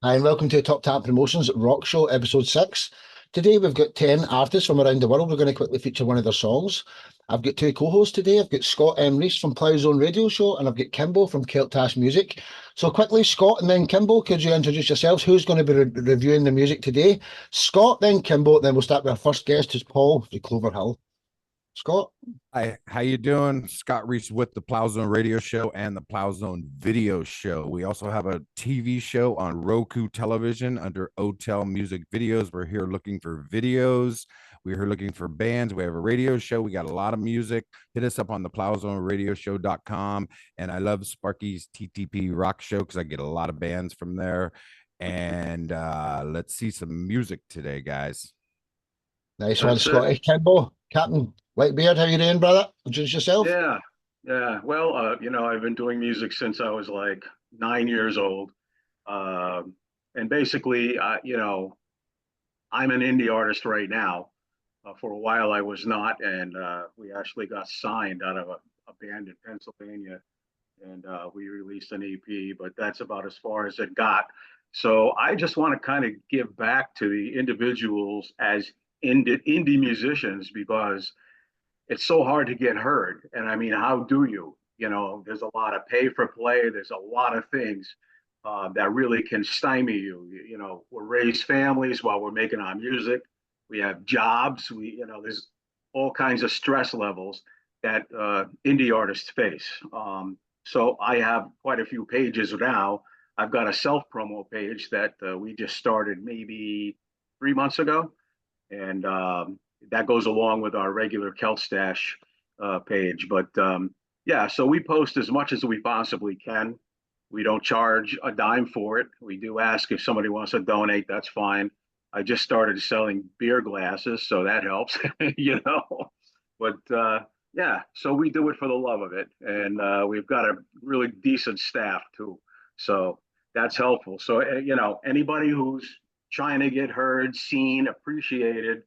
Hi, and welcome to the Top Tap Promotions Rock Show, episode 6. Today we've got 10 artists from around the world. We're going to quickly feature one of their songs. I've got two co-hosts today. I've got Scott M. Rees from Ploughzone Radio Show, and I've got Kimbo from Keltash Music. So quickly, Scott and then Kimbo, could you introduce yourselves? Who's going to be reviewing the music today? Scott, then Kimbo, then we'll start with our first guest, who's Paul from Clover Hill. Scott? Hi, how you doing? Scott Reese with the Ploughzone Radio Show and the Ploughzone Video Show. We also have a TV show on Roku television under Otel Music Videos. We're here looking for videos. We're here looking for bands. We have a radio show. We got a lot of music. Hit us up on the ploughzoneradioshow.com. And I love Sparky's TTP Rock Show because I get a lot of bands from there. And let's see some music today, guys. Nice one, Scotty. Kimbo, Captain Whitebeard, how you doing, brother? Introduce yourself. Yeah. Well, I've been doing music since I was like 9 years old. And basically, I'm an indie artist right now. For a while, I was not. And we actually got signed out of a band in Pennsylvania. And we released an EP, but that's about as far as it got. So I just want to kind of give back to the individuals as indie musicians because it's so hard to get heard. And I mean, how do you? There's a lot of pay for play. There's a lot of things that really can stymie you. We're raised families while we're making our music. We have jobs. There's all kinds of stress levels that indie artists face. So I have quite a few pages now. I've got a self-promo page that we just started maybe 3 months ago. And that goes along with our regular Kelt Stash page. But so we post as much as we possibly can. We don't charge a dime for it. We do ask if somebody wants to donate, that's fine. I just started selling beer glasses, so that helps, But so we do it for the love of it. And we've got a really decent staff too. So that's helpful. So, anybody who's trying to get heard, seen, appreciated,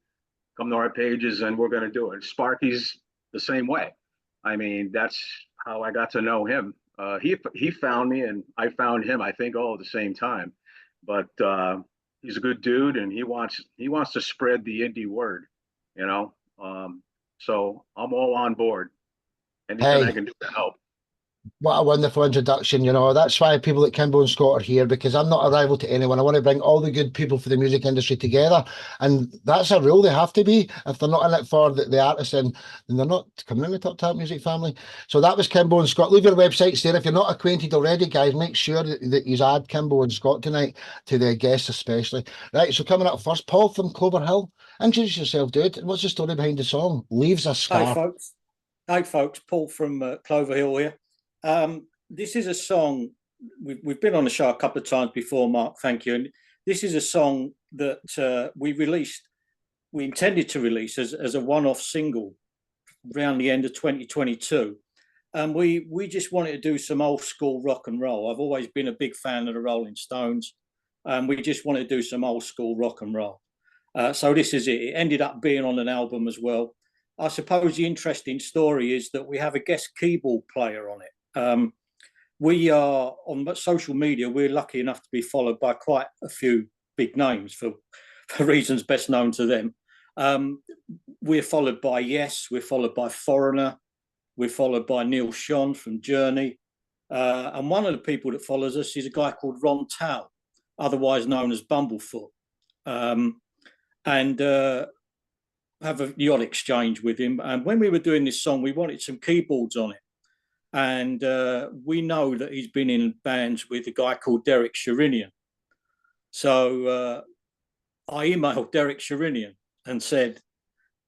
come to our pages and we're going to do it. Sparky's the same way. I mean, that's how I got to know him. He found me and I found him, I think, all at the same time. But he's a good dude and he wants to spread the indie word, so I'm all on board. Anything I can do to help. What a wonderful introduction. That's why people like Kimbo and Scott are here, because I'm not a rival to anyone. I want to bring all the good people for the music industry together. And that's a rule. They have to be. If they're not in it for the artists, then they're not coming in the Top Tap Music family. So that was Kimbo and Scott. Leave your websites there. If you're not acquainted already, guys, make sure that you add Kimbo and Scott tonight to the guests especially. Right, so coming up first, Paul from Clover Hill. Introduce yourself, dude. What's the story behind the song? Leaves a Scar. Hi, folks. Paul from Clover Hill here. This is a song we've been on the show a couple of times before, Mark. Thank you. And this is a song that we intended to release as a one-off single around the end of 2022. And we just wanted to do some old school rock and roll. I've always been a big fan of the Rolling Stones, and we just wanted to do some old school rock and roll. So this is it. It ended up being on an album as well. I suppose the interesting story is that we have a guest keyboard player on it. We are on social media. We're lucky enough to be followed by quite a few big names for reasons best known to them. We're followed by Yes. We're followed by Foreigner. We're followed by Neil Schon from Journey. And one of the people that follows us is a guy called Ron Tao, otherwise known as Bumblefoot. And have the odd exchange with him. And when we were doing this song, we wanted some keyboards on it. And we know that he's been in bands with a guy called Derek Sherinian. So I emailed Derek Sherinian and said,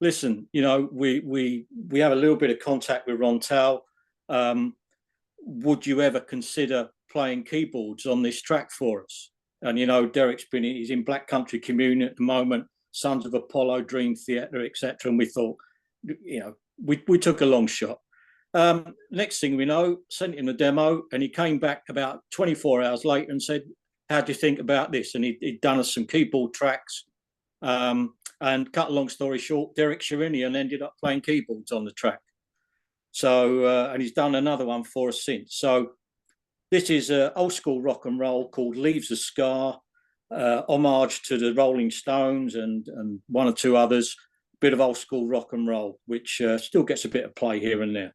listen, we have a little bit of contact with Ron Tao. Would you ever consider playing keyboards on this track for us? And, Derek's he's in Black Country Communion at the moment, Sons of Apollo, Dream Theater, etc. And we thought, we took a long shot. Next thing we know, sent him the demo, and he came back about 24 hours later and said, how do you think about this? And he'd done us some keyboard tracks. And cut a long story short, Derek Sherinian ended up playing keyboards on the track. So, and he's done another one for us since. So this is old school rock and roll called Leaves a Scar. homage to the Rolling Stones and one or two others, bit of old school rock and roll, which still gets a bit of play here and there.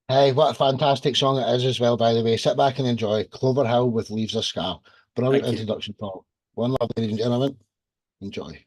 Hey, what a fantastic song it is as well, by the way. Sit back and enjoy. Clover Hill with Leaves a Scar. Brilliant Thank you. introduction, Paul. One love, ladies and gentlemen. Enjoy.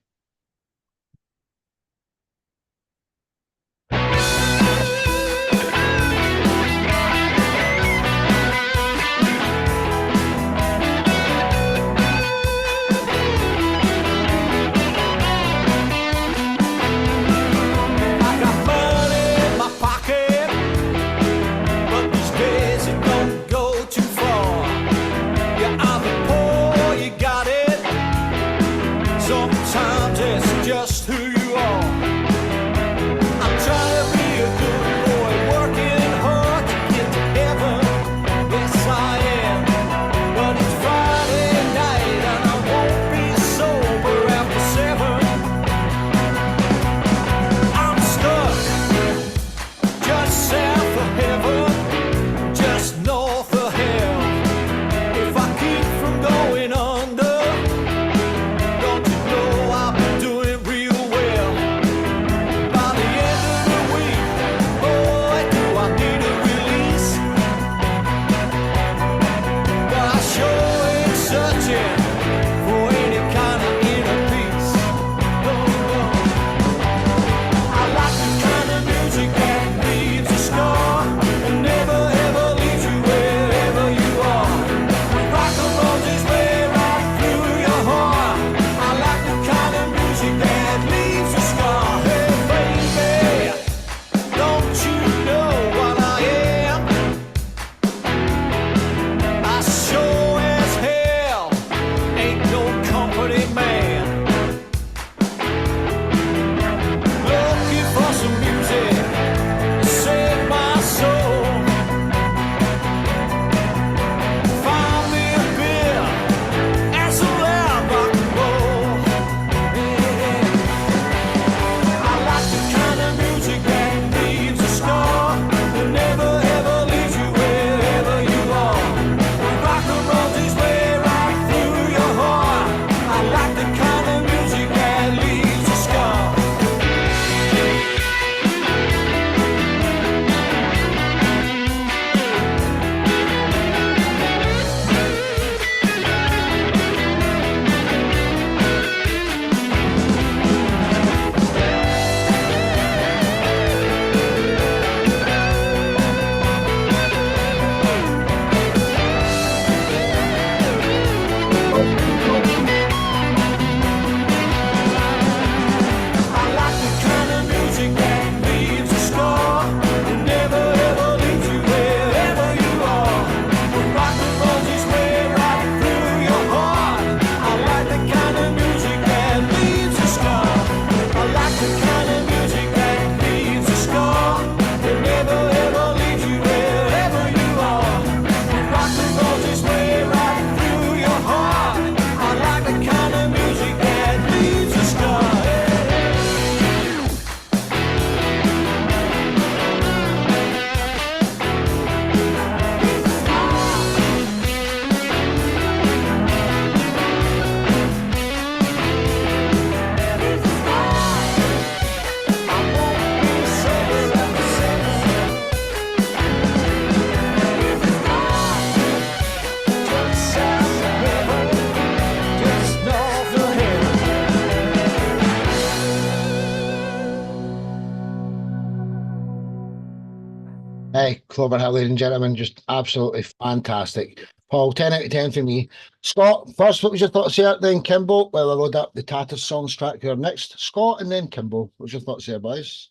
Hey, Clover Hill, ladies and gentlemen, just absolutely fantastic. Paul, 10 out of 10 for me. Scott, first, what was your thoughts here? Then Kimbo. Well, I load up the Tatters songs track here next. Scott and then Kimbo. What's your thoughts here, boys?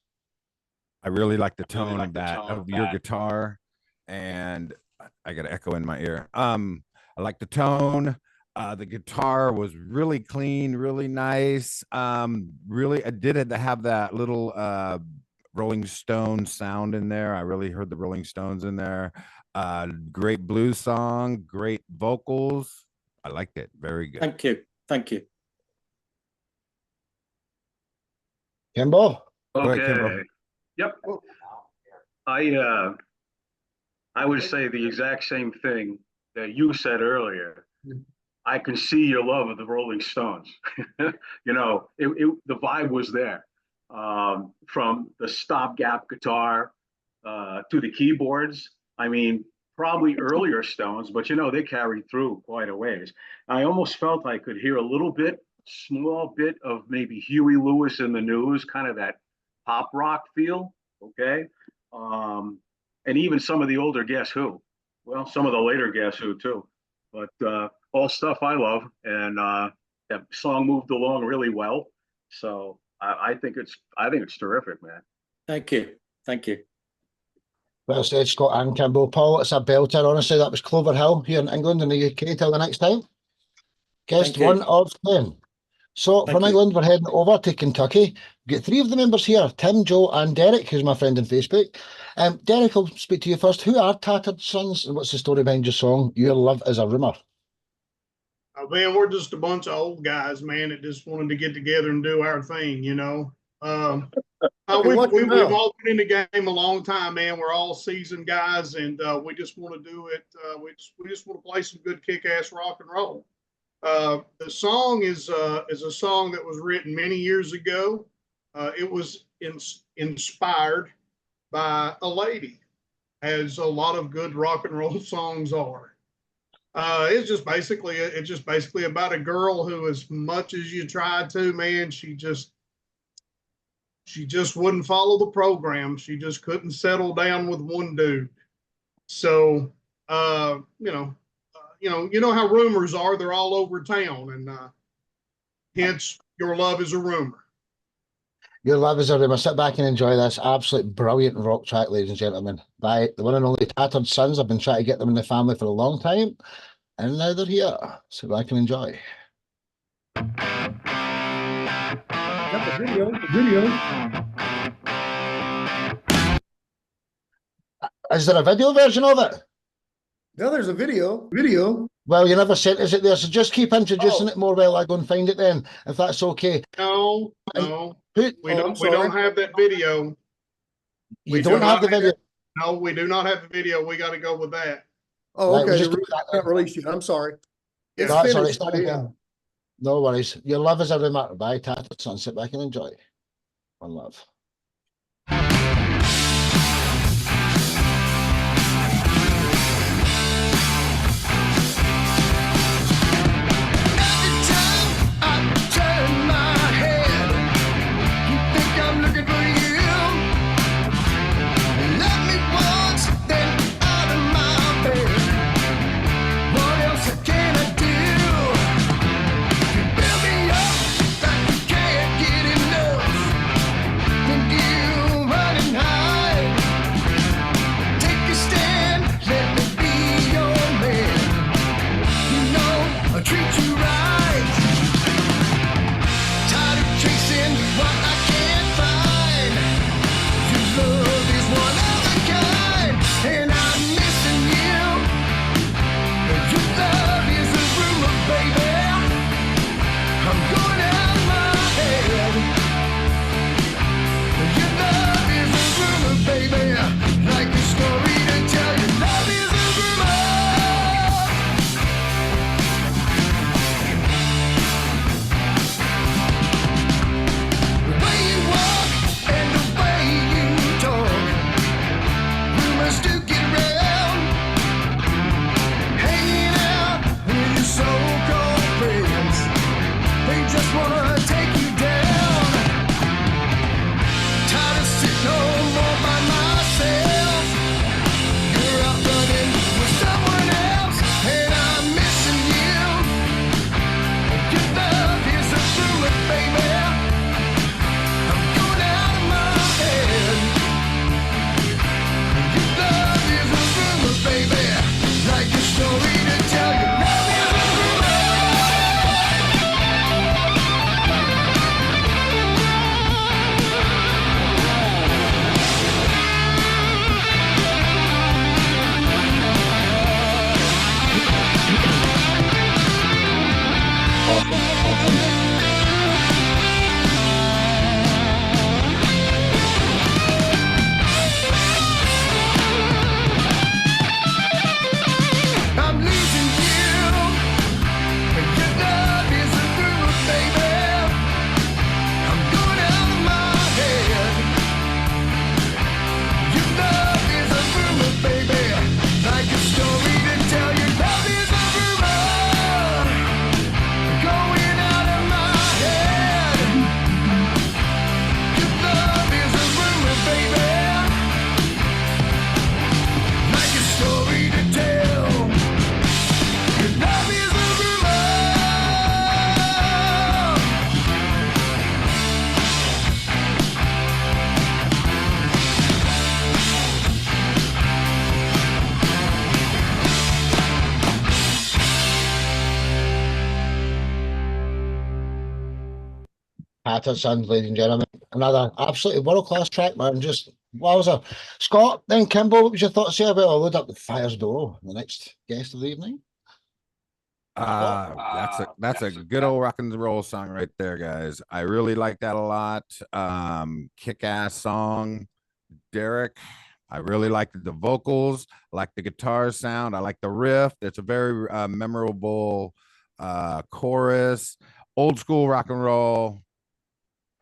I really like the tone of your guitar, and I got an echo in my ear. I like the tone. The guitar was really clean, really nice. Really, I did have that little Rolling Stone sound in there. I really heard the Rolling Stones in there. Great blues song, great vocals. I liked it. Very good. Thank you. Thank you. Kimbo? Okay. Go ahead, Kimbo. Yep. I would say the exact same thing that you said earlier. I can see your love of the Rolling Stones. The vibe was there. From the stopgap guitar to the keyboards. I mean, probably earlier Stones, but they carried through quite a ways. I almost felt I could hear a little bit, small bit of maybe Huey Lewis in the News, kind of that pop rock feel. Okay. And even some of the older Guess Who. Well, some of the later Guess Who too. But all stuff I love, and that song moved along really well. So I think it's terrific, man. Thank you. Well said, Scott and Kimbo. Paul, it's a belter. Honestly, that was Clover Hill here in England and the UK. Till the next time. Guest 1 of 10. So from England, we're heading over to Kentucky. We've got 3 of the members here, Tim, Joe and Derek, who's my friend on Facebook. Derek, I'll speak to you first. Who are Tattered Sons and what's the story behind your song, Your Love is a Rumour? Oh, man, we're just a bunch of old guys, man, that just wanted to get together and do our thing, We've all been in the game a long time, man. We're all seasoned guys, and we just want to do it. We just want to play some good kick-ass rock and roll. The song is a song that was written many years ago. It was inspired by a lady, as a lot of good rock and roll songs are. It's just basically about a girl who, as much as you tried to, man, she just wouldn't follow the program. She just couldn't settle down with one dude. So, you know how rumors are. They're all over town, and hence Your Love is a Rumor. Your Love is a Rumour. Sit back and enjoy this absolute brilliant rock track, ladies and gentlemen, by the one and only Tattered Sons. I've been trying to get them in the family for a long time, and now they're here. Sit back and enjoy. Got the video. Is there a video version of it? No, there's a video. Well, you never sent us it there, so just keep introducing it more while I go and find it then, if that's okay. No. We don't have that video. You don't have the video? No, we do not have the video. We got to go with that. Oh, okay. Right, It's not released yet. I'm sorry. It's No, that's finished. all right. Yeah. No worries. Your Love is a Rumour by Tattered Sons. Sit back and enjoy. One love. Tattered Sons, ladies and gentlemen. Another absolutely world-class track, man. Just wowzer. Scott, then Kimball, what was your thoughts here about I'll load up the fires below, the next guest of the evening? That's a good old rock and roll song right there, guys. I really like that a lot. Kick-ass song. Derek, I really like the vocals, I like the guitar sound, I like the riff. It's a very memorable chorus, old school rock and roll,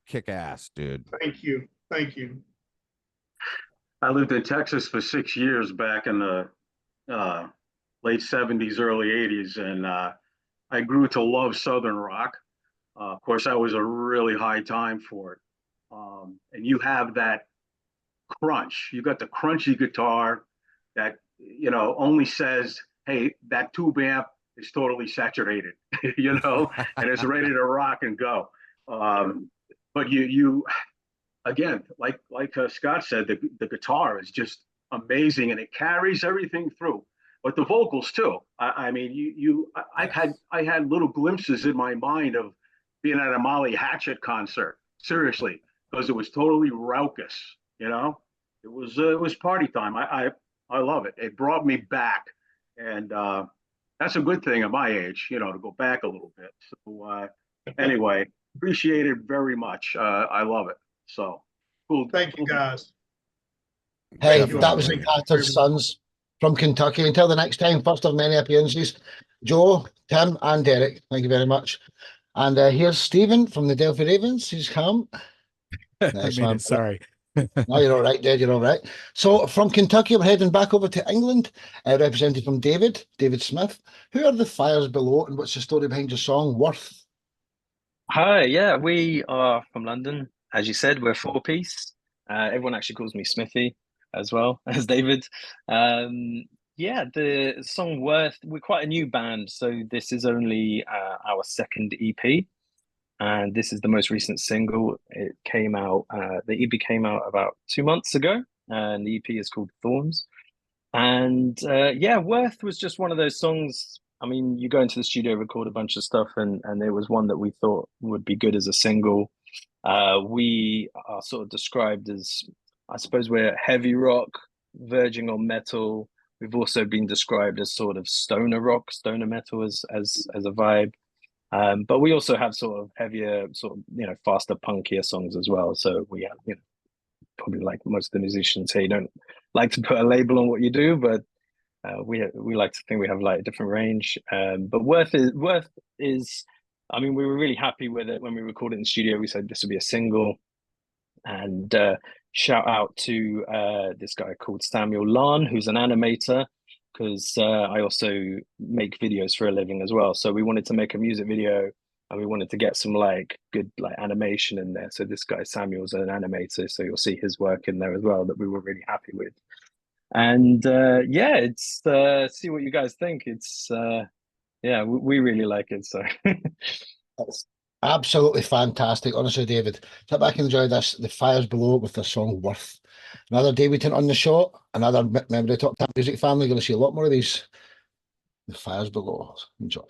kick ass, dude. Thank you. Thank you. I lived in Texas for 6 years back in the late 70s, early 80s, and I grew to love Southern rock. Of course, that was a really high time for it. And you have that crunch. You got the crunchy guitar that, only says, hey, that tube amp is totally saturated, and it's ready to rock and go. But you again, like Scott said, the guitar is just amazing and it carries everything through. But the vocals too. I mean, I had little glimpses in my mind of being at a Molly Hatchet concert. Seriously, because it was totally raucous. It was party time. I love it. It brought me back, and that's a good thing at my age. To go back a little bit. So anyway, appreciate it very much. I love it. So cool. Thank you, guys. Hey, that was the Tattered Sons from Kentucky. Until the next time, first of many appearances, Joe, Tim, and Derek. Thank you very much. And here's Stephen from the Delphi Ravens. He's come. Nice, man. Sorry. No, you're all right, Dad. You're all right. So from Kentucky, we're heading back over to England, represented from David Smith. Who are the Fires Below, and what's the story behind your song, Worth? Hi, yeah, we are from London. As you said, we're a four-piece. Everyone actually calls me Smithy as well as David. Yeah, the song Worth, we're quite a new band, so this is only our second EP. And this is the most recent single. It came out, the EP came out about 2 months ago, and the EP is called Thorns. And yeah, Worth was just one of those songs. I mean, you go into the studio, record a bunch of stuff, and there was one that we thought would be good as a single. We are sort of described as, I suppose we're heavy rock, verging on metal. We've also been described as sort of stoner rock, stoner metal as a vibe. But we also have sort of heavier, sort of, faster, punkier songs as well. So we have, probably like most of the musicians here, you don't like to put a label on what you do, but we like to think we have like a different range. But Worth is, I mean, we were really happy with it when we recorded in the studio. We said this would be a single, and shout out to this guy called Samuel Lahn, who's an animator, because I also make videos for a living as well. So we wanted to make a music video, and we wanted to get some like good like animation in there. So this guy Samuel's an animator, so you'll see his work in there as well that we were really happy with. And yeah, it's see what you guys think. It's yeah, we really like it. So That's absolutely fantastic. Honestly, David, sit back and enjoy this. The Fires Below with the song Worth. Another debutant on the show, another member of the Top 10 Music family. Going to see a lot more of these. The Fires Below. Enjoy.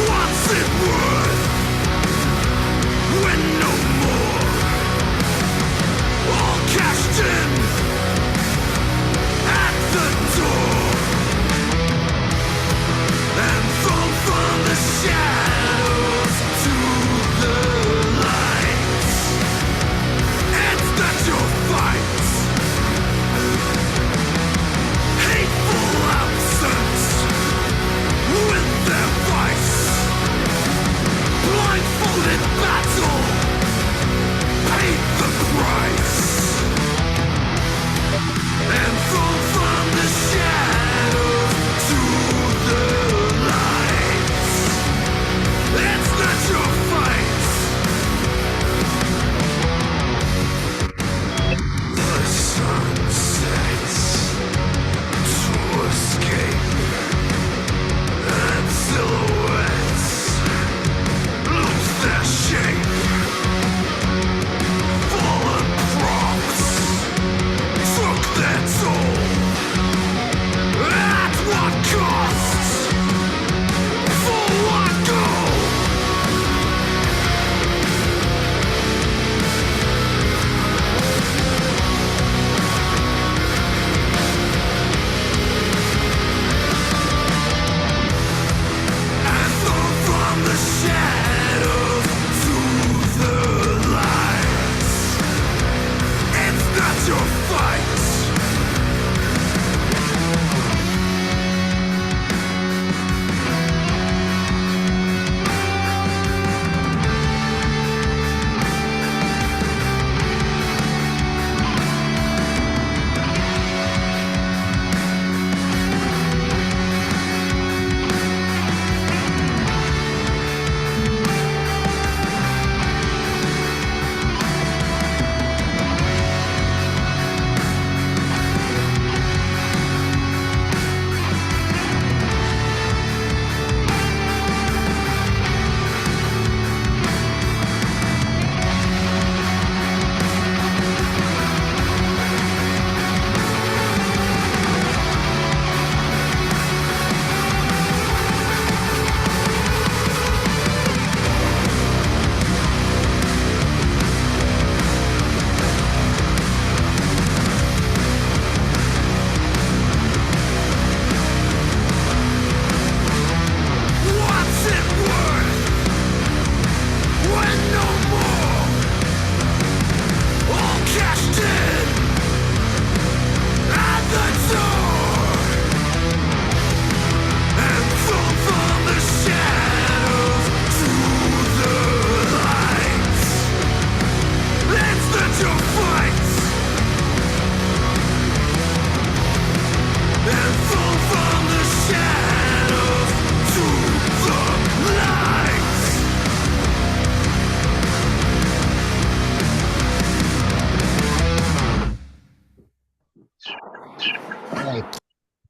What's it worth when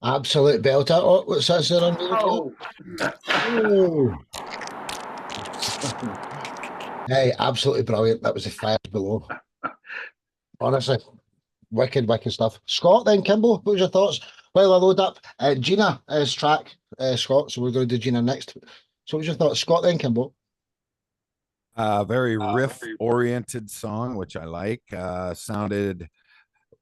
Absolute belter. Oh, what's that there on music? Oh, Oh. Hey, absolutely brilliant. That was the Fires Below. Honestly, wicked, wicked stuff. Scott, then, Kimbo, what was your thoughts? Well, I load up Gina's track, Scott, so we're going to do Gina next. So what was your thoughts? Scott, then, Kimbo? Very riff oriented song, which I like. Sounded,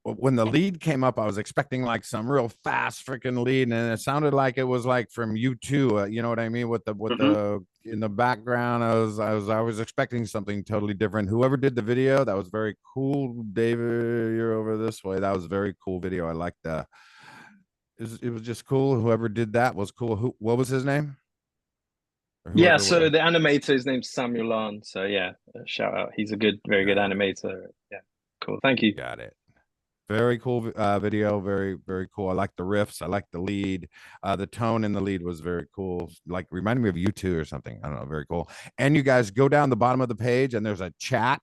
when the lead came up, I was expecting like some real fast freaking lead, and it sounded like it was like from U2. You know what I mean? With the in the background, I was expecting something totally different. Whoever did the video, that was very cool. David, you're over this way. That was a very cool video. I liked the. It was just cool. Whoever did that was cool. What was his name? Yeah, so the animator, his name's Samuel Lahn. So yeah, shout out. He's a very good animator. Yeah, cool. Thank you. Got it. Very cool video. Very, very cool. I like the riffs. I like the lead. The tone in the lead was very cool. Like reminded me of U2 or something. I don't know. Very cool. And you guys go down the bottom of the page and there's a chat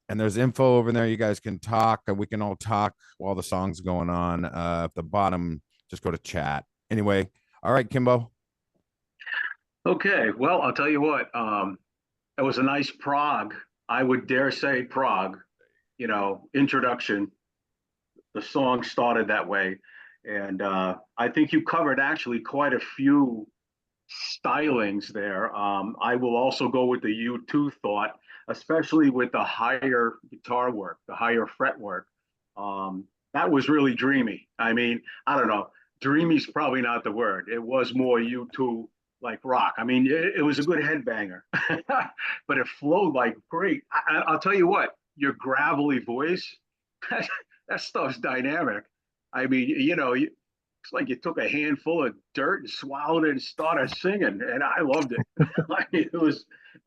and there's info over there. You guys can talk and we can all talk while the song's going on. At the bottom, just go to chat. Anyway. All right, Kimbo. okay. Well, I'll tell you what. It was a nice prog. I would dare say prog, introduction. The song started that way. And I think you covered actually quite a few stylings there. I will also go with the U2 thought, especially with the higher guitar work, the higher fret work. That was really dreamy. I mean, I don't know. Dreamy's probably not the word. It was more U2 like rock. I mean, it was a good headbanger, but it flowed like great. I'll tell you what, your gravelly voice, that stuff's dynamic. I mean, it's like you took a handful of dirt and swallowed it and started singing, and I loved it. I mean, it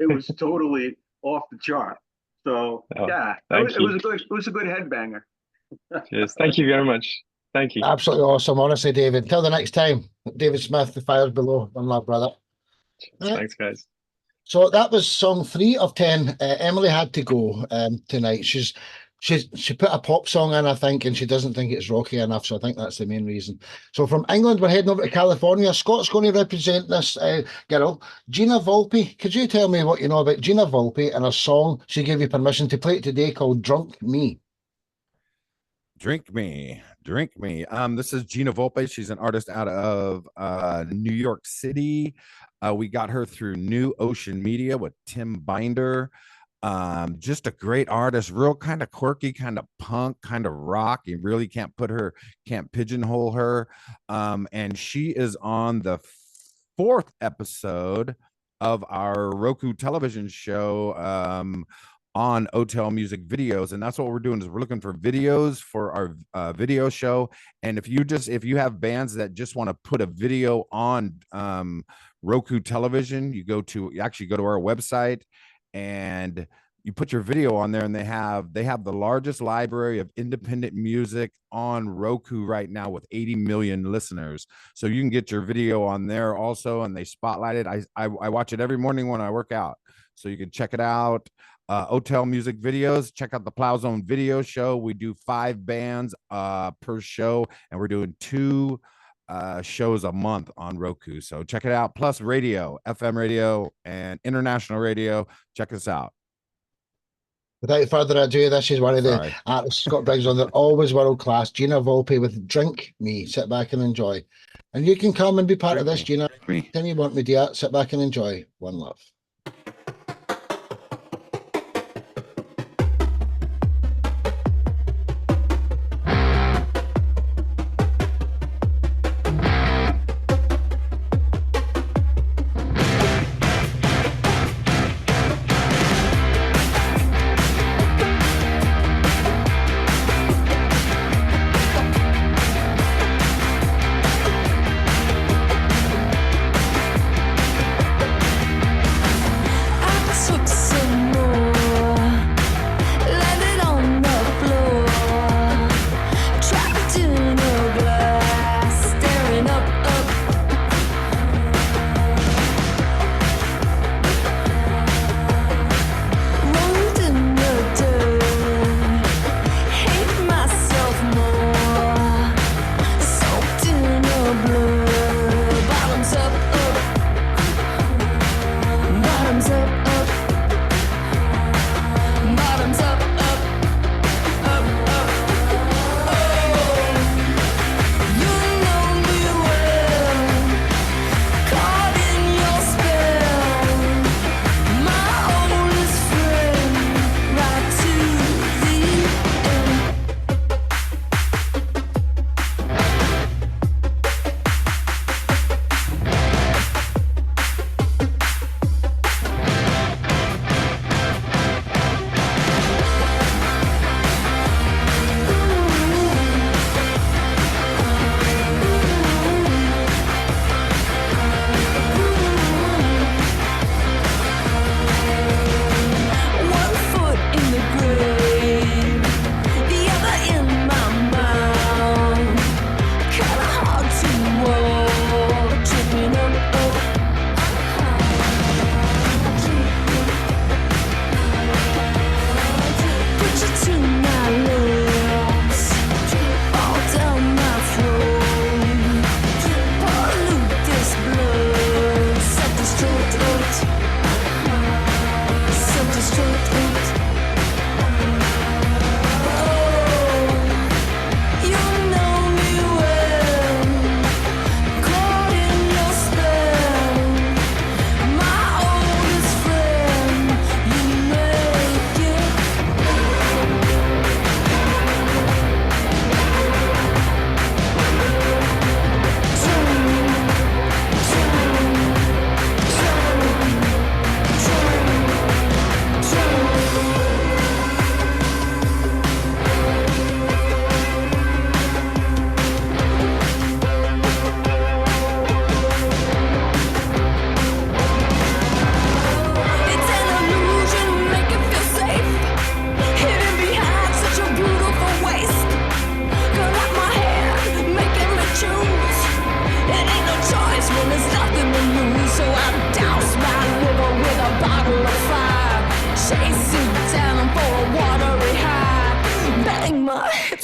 was totally off the chart. So yeah, it was a good headbanger. Cheers. Thank you very much. Thank you. Absolutely awesome, honestly, David. Until the next time, David Smith, The Fires Below. One love, brother. Thanks, guys. So that was song 3 of 10. Emily had to go tonight. She put a pop song in, I think, and she doesn't think it's rocky enough. So I think that's the main reason. So from England, we're heading over to California. Scott's going to represent this girl, Gina Volpe. Could you tell me what you know about Gina Volpe and a song she gave you permission to play today called Drunk Me? Drink Me. This is Gina Volpe. She's an artist out of New York City. We got her through New Ocean Media with Tim Binder. Just a great artist, real kind of quirky, kind of punk, kind of rock. You really can't pigeonhole her. And she is on the 4th episode of our Roku television show on Otel Music Videos, and that's what we're doing is we're looking for videos for our video show. And if you have bands that just want to put a video on Roku television, you actually go to our website and you put your video on there, and they have the largest library of independent music on Roku right now with 80 million listeners. So you can get your video on there also, and they spotlight it. I watch it every morning when I work out, so you can check it out. Otel Music Videos. Check out the Plow Zone Video Show. We do 5 bands per show, and we're doing 2 shows a month on Roku. So check it out. Plus radio, FM radio, and international radio. Check us out. Without further ado, this is one of the artists Scott brings on. They're always world class. Gina Volpe with Drink Me. Sit back and enjoy. And you can come and be part of this, Gina. Anytime you want me to do that, sit back and enjoy. One love.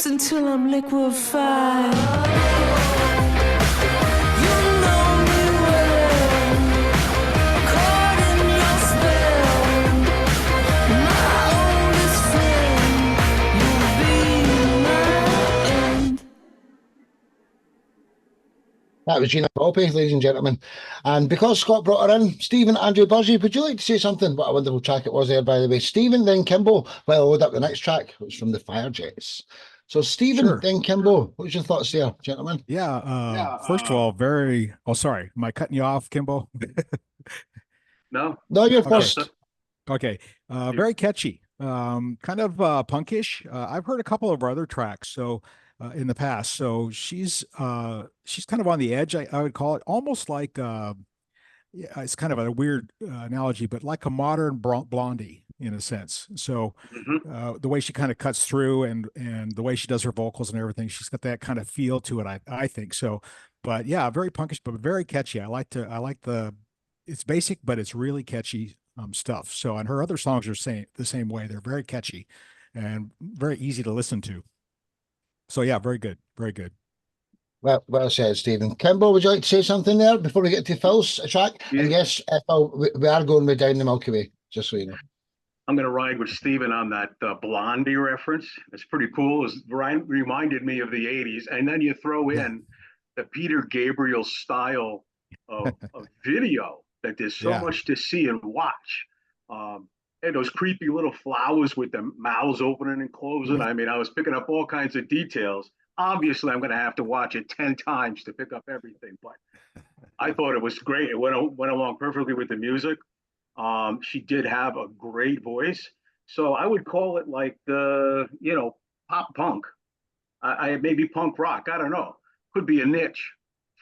Until I'm liquefied. You know me well, caught in your spell. My oldest friend, you'll be my end. That was Gina Volpe, ladies and gentlemen. And because Scott brought her in, Stephen, Andrew, Buzzy, would you like to say something? What a wonderful track it was there, by the way. Stephen, then Kimbo. Well, I'll load up the next track, which is from the Firejets. So, Stephen, Sure. then Kimbo. What's your thoughts there, gentlemen? First of all, sorry. Am I cutting you off, Kimbo? No. No, you're Okay. first. Okay. Very catchy. Kind of punkish. I've heard a couple of her other tracks in the past. So she's kind of on the edge, I would call it, almost like it's kind of a weird analogy, but like a modern Blondie in a sense. So the way she kind of cuts through and the way she does her vocals and everything, she's got that kind of feel to it. I think so. But yeah, very punkish, but very catchy. It's basic, but it's really catchy stuff. So, and her other songs are the same way. They're very catchy and very easy to listen to. So yeah, very good. Very good. Well said, Stephen. Kimbo, would you like to say something there before we get to Phil's track? Yeah. And yes, Phil, we are going way down the Milky Way, just so you know. I'm going to ride with Steven on that Blondie reference. It's pretty cool. It reminded me of the 80s. And then you throw in the Peter Gabriel style of video that there's so much to see and watch. And those creepy little flowers with their mouths opening and closing. I mean, I was picking up all kinds of details. Obviously, I'm going to have to watch it 10 times to pick up everything. But I thought it was great. It went along perfectly with the music. She did have a great voice, so I would call it like the pop punk. I maybe punk rock. I don't know. Could be a niche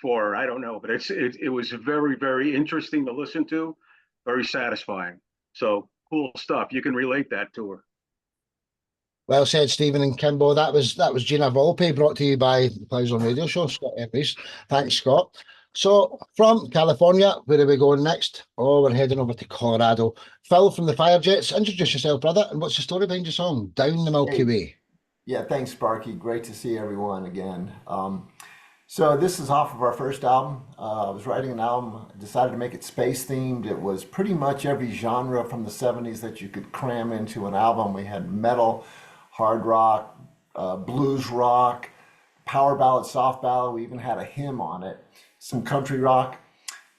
for her. I don't know, but it was very, very interesting to listen to, very satisfying. So cool stuff. You can relate that to her. Well said, Stephen and Kimbo. That was Gina Volpe, brought to you by the Plows Radio Show, Scott Emery's. Thanks, Scott. So, from California, where are we going next? Oh, we're heading over to Colorado. Phil from the Firejets, introduce yourself, brother, and what's the story behind your song, Down the Milky Way? Yeah, thanks, Sparky. Great to see everyone again. So this is off of our first album. I was writing an album, decided to make it space themed. It was pretty much every genre from the 70s that you could cram into an album. We had metal, hard rock, blues rock, power ballad, soft ballad. We even had a hymn on it, some country rock.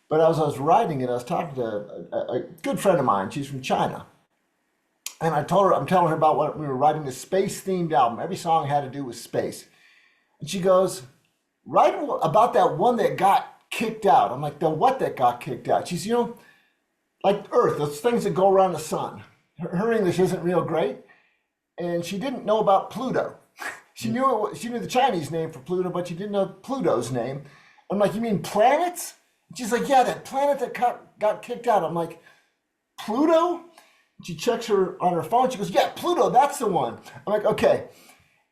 But as I was writing it, I was talking to a good friend of mine. She's from China. And I'm telling her about what we were writing, a space themed album. Every song had to do with space. And she goes, write about that one that got kicked out. I'm like, the what that got kicked out? She's, like Earth, those things that go around the sun. Her English isn't real great. And she didn't know about Pluto. She knew the Chinese name for Pluto, but she didn't know Pluto's name. I'm like, you mean planets? And she's like, yeah, that planet that got kicked out. I'm like, Pluto? She checks her on her phone. She goes, yeah, Pluto, that's the one. I'm like, okay.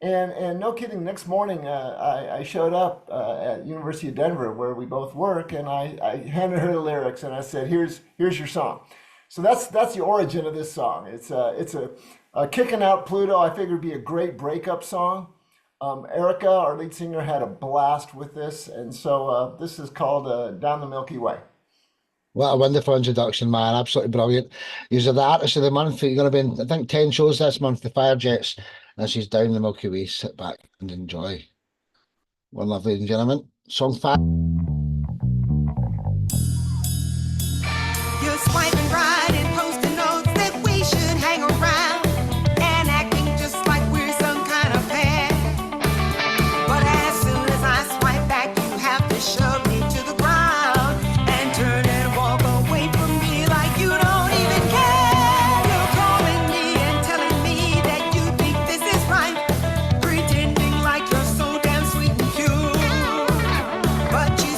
And no kidding, next morning I showed up at University of Denver where we both work, and I handed her the lyrics and I said, here's your song. So that's the origin of this song. It's a kicking out Pluto. I figured it'd be a great breakup song. Erica, our lead singer, had a blast with this, and so this is called Down the Milky Way. What a wonderful introduction, man. Absolutely brilliant. You're the artist of the month. You're going to be in, I think, 10 shows this month, the Fire Jets. And she's down the Milky Way. Sit back and enjoy. One love, ladies and gentlemen. Song 5. You're swiping right and posting notes that we should hang around and acting just like we're some kind of pair. But as soon as I swipe back, you have to shove me to the ground and turn and walk away from me like you don't even care. You're calling me and telling me that you think this is right, pretending like you're so damn sweet and pure. But you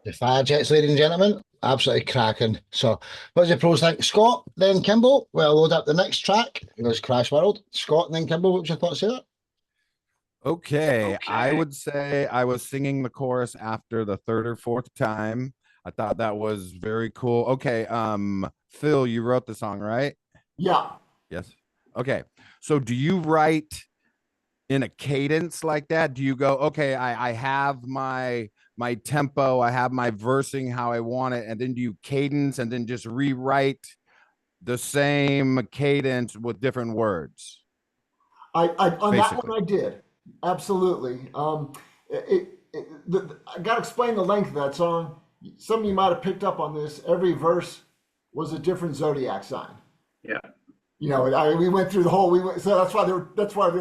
The Fire Jets, ladies and gentlemen, absolutely cracking. So, what does the pros think? Scott, then Kimball. We'll load up the next track. It was Crash World. Scott, and then Kimball. What's your thoughts here? Okay, I Okay. would say I was singing the chorus after the third or fourth time. I thought that was very cool. Okay, Phil, you wrote the song, right? Yeah. Yes. Okay. So do you write in a cadence like that? Do you go, okay, I have my tempo, I have my versing how I want it, and then do you cadence and then just rewrite the same cadence with different words? I on that Basically. one I did. Absolutely. I got to explain the length of that song. Some of you might have picked up on this. Every verse was a different zodiac sign. Yeah. You know, we went through the whole. So that's why there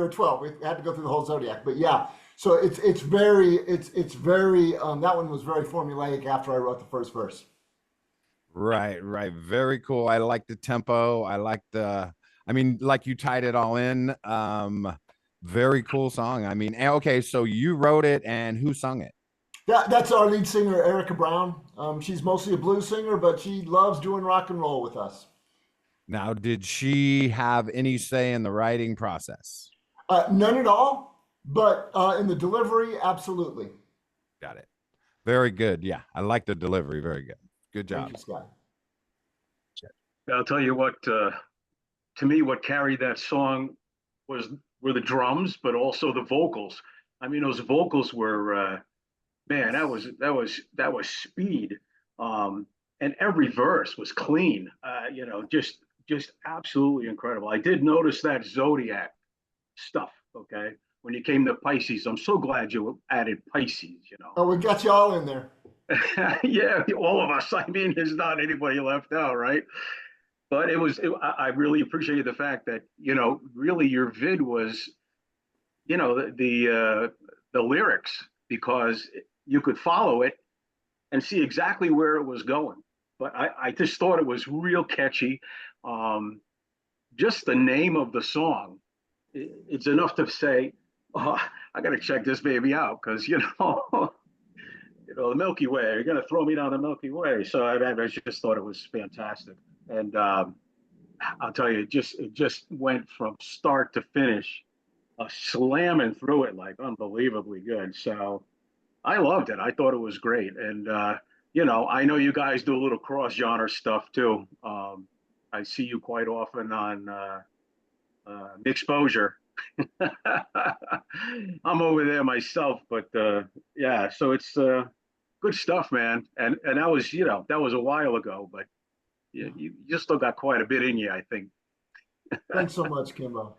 were 12. We had to go through the whole zodiac. But yeah, so it's very. That one was very formulaic after I wrote the first verse. Right, right. Very cool. I like the tempo. I like like you tied it all in. Very cool song. I mean, okay, so you wrote it and who sung it? That's our lead singer, Erica Brown. She's mostly a blues singer, but she loves doing rock and roll with us. Now, did she have any say in the writing process? None at all, but in the delivery, absolutely. Got it. Very good. Yeah, I like the delivery. Very good. Good job. Thank you, Scott. I'll tell you what, to me, what carried that song were the drums, but also the vocals. I mean, those vocals were, man, that was speed. And every verse was clean. Just absolutely incredible. I did notice that zodiac stuff. Okay, when you came to Pisces, I'm so glad you added Pisces. Oh, we got you all in there. Yeah, all of us. I mean, there's not anybody left out, right? But I really appreciated the fact that really your vid was, the lyrics, because you could follow it and see exactly where it was going. But I just thought it was real catchy. Just the name of the song, it's enough to say, oh, I got to check this baby out, because the Milky Way. You're gonna throw me down the Milky Way. So I just thought it was fantastic, and I'll tell you, it just went from start to finish, slamming through it like unbelievably good. So I loved it. I thought it was great, and I know you guys do a little cross genre stuff too. I see you quite often on Exposure. I'm over there myself, but yeah, so it's good stuff, man. And that was a while ago, but you still got quite a bit in you, I think. Thanks so much, Kimbo.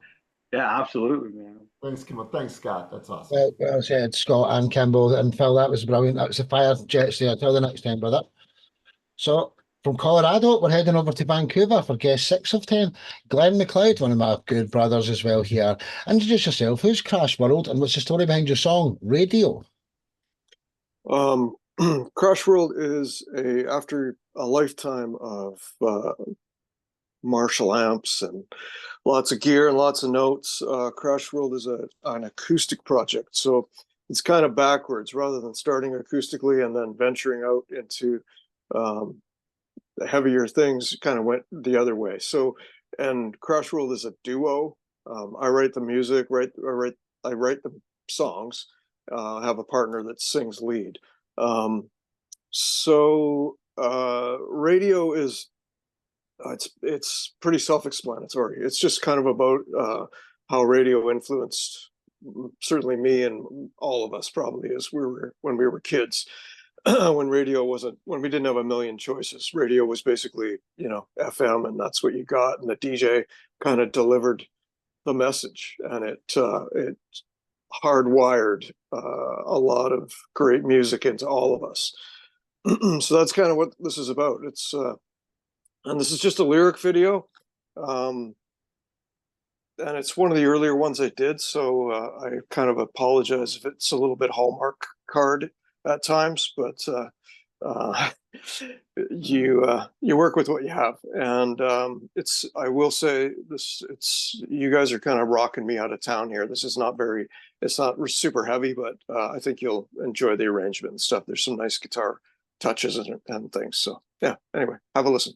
Yeah, absolutely, man. Thanks, Kimbo. Thanks, Scott. That's awesome. Well said, Scott and Kimball and Phil. That was brilliant. That was the Fire Jets there. Till the next time, brother. So, from Colorado, we're heading over to Vancouver for guest 6 of 10. Glenn McLeod, one of my good brothers as well here. Introduce yourself. Who's Crash World and what's the story behind your song, Radio? Crash World is after a lifetime of Marshall amps and lots of gear and lots of notes. Crash World is an acoustic project. So it's kind of backwards, rather than starting acoustically and then venturing out into heavier things, kind of went the other way. So, and Crash World is a duo. I write the music, I write the songs, have a partner that sings lead. Radio is, it's pretty self-explanatory. It's just kind of about how radio influenced certainly me and all of us probably when we were kids. When we didn't have a million choices. Radio was basically, FM, and that's what you got. And the DJ kind of delivered the message, and it hardwired a lot of great music into all of us. So that's kind of what this is about. It's and this is just a lyric video, and it's one of the earlier ones I did. So I kind of apologize if it's a little bit Hallmark card at times, but you work with what you have, and I will say this, you guys are kind of rocking me out of town here. This is it's not super heavy, but I think you'll enjoy the arrangement and stuff. There's some nice guitar touches and things. So yeah, anyway, have a listen.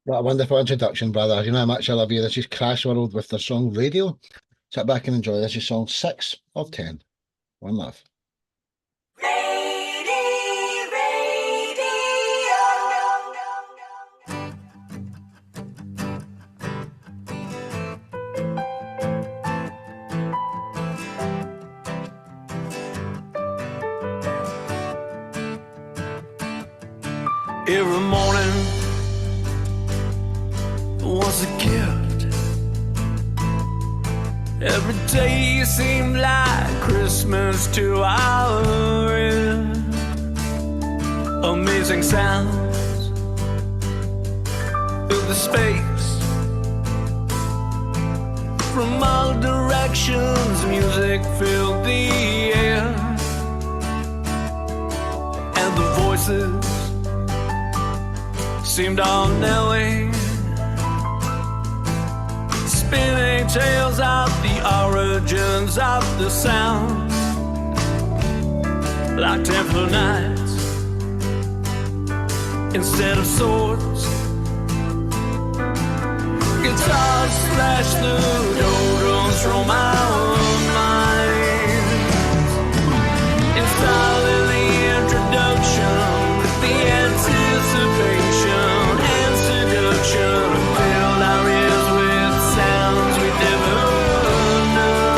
What a wonderful introduction, brother. You know how much I love you. This is Crash World with their song Radio. Sit back and enjoy. This is song 6 of 10. One love. Every morning was a gift. Every day seemed like Christmas to our end. Amazing sounds of the space. From all directions, music filled the air. And the voices seemed all knowing, spinning tales of the origins of the sound, like temple knights instead of swords. Guitars splash the doldrums from our minds, installing the introduction, the anticipation and seduction, filled our ears with sounds we never know.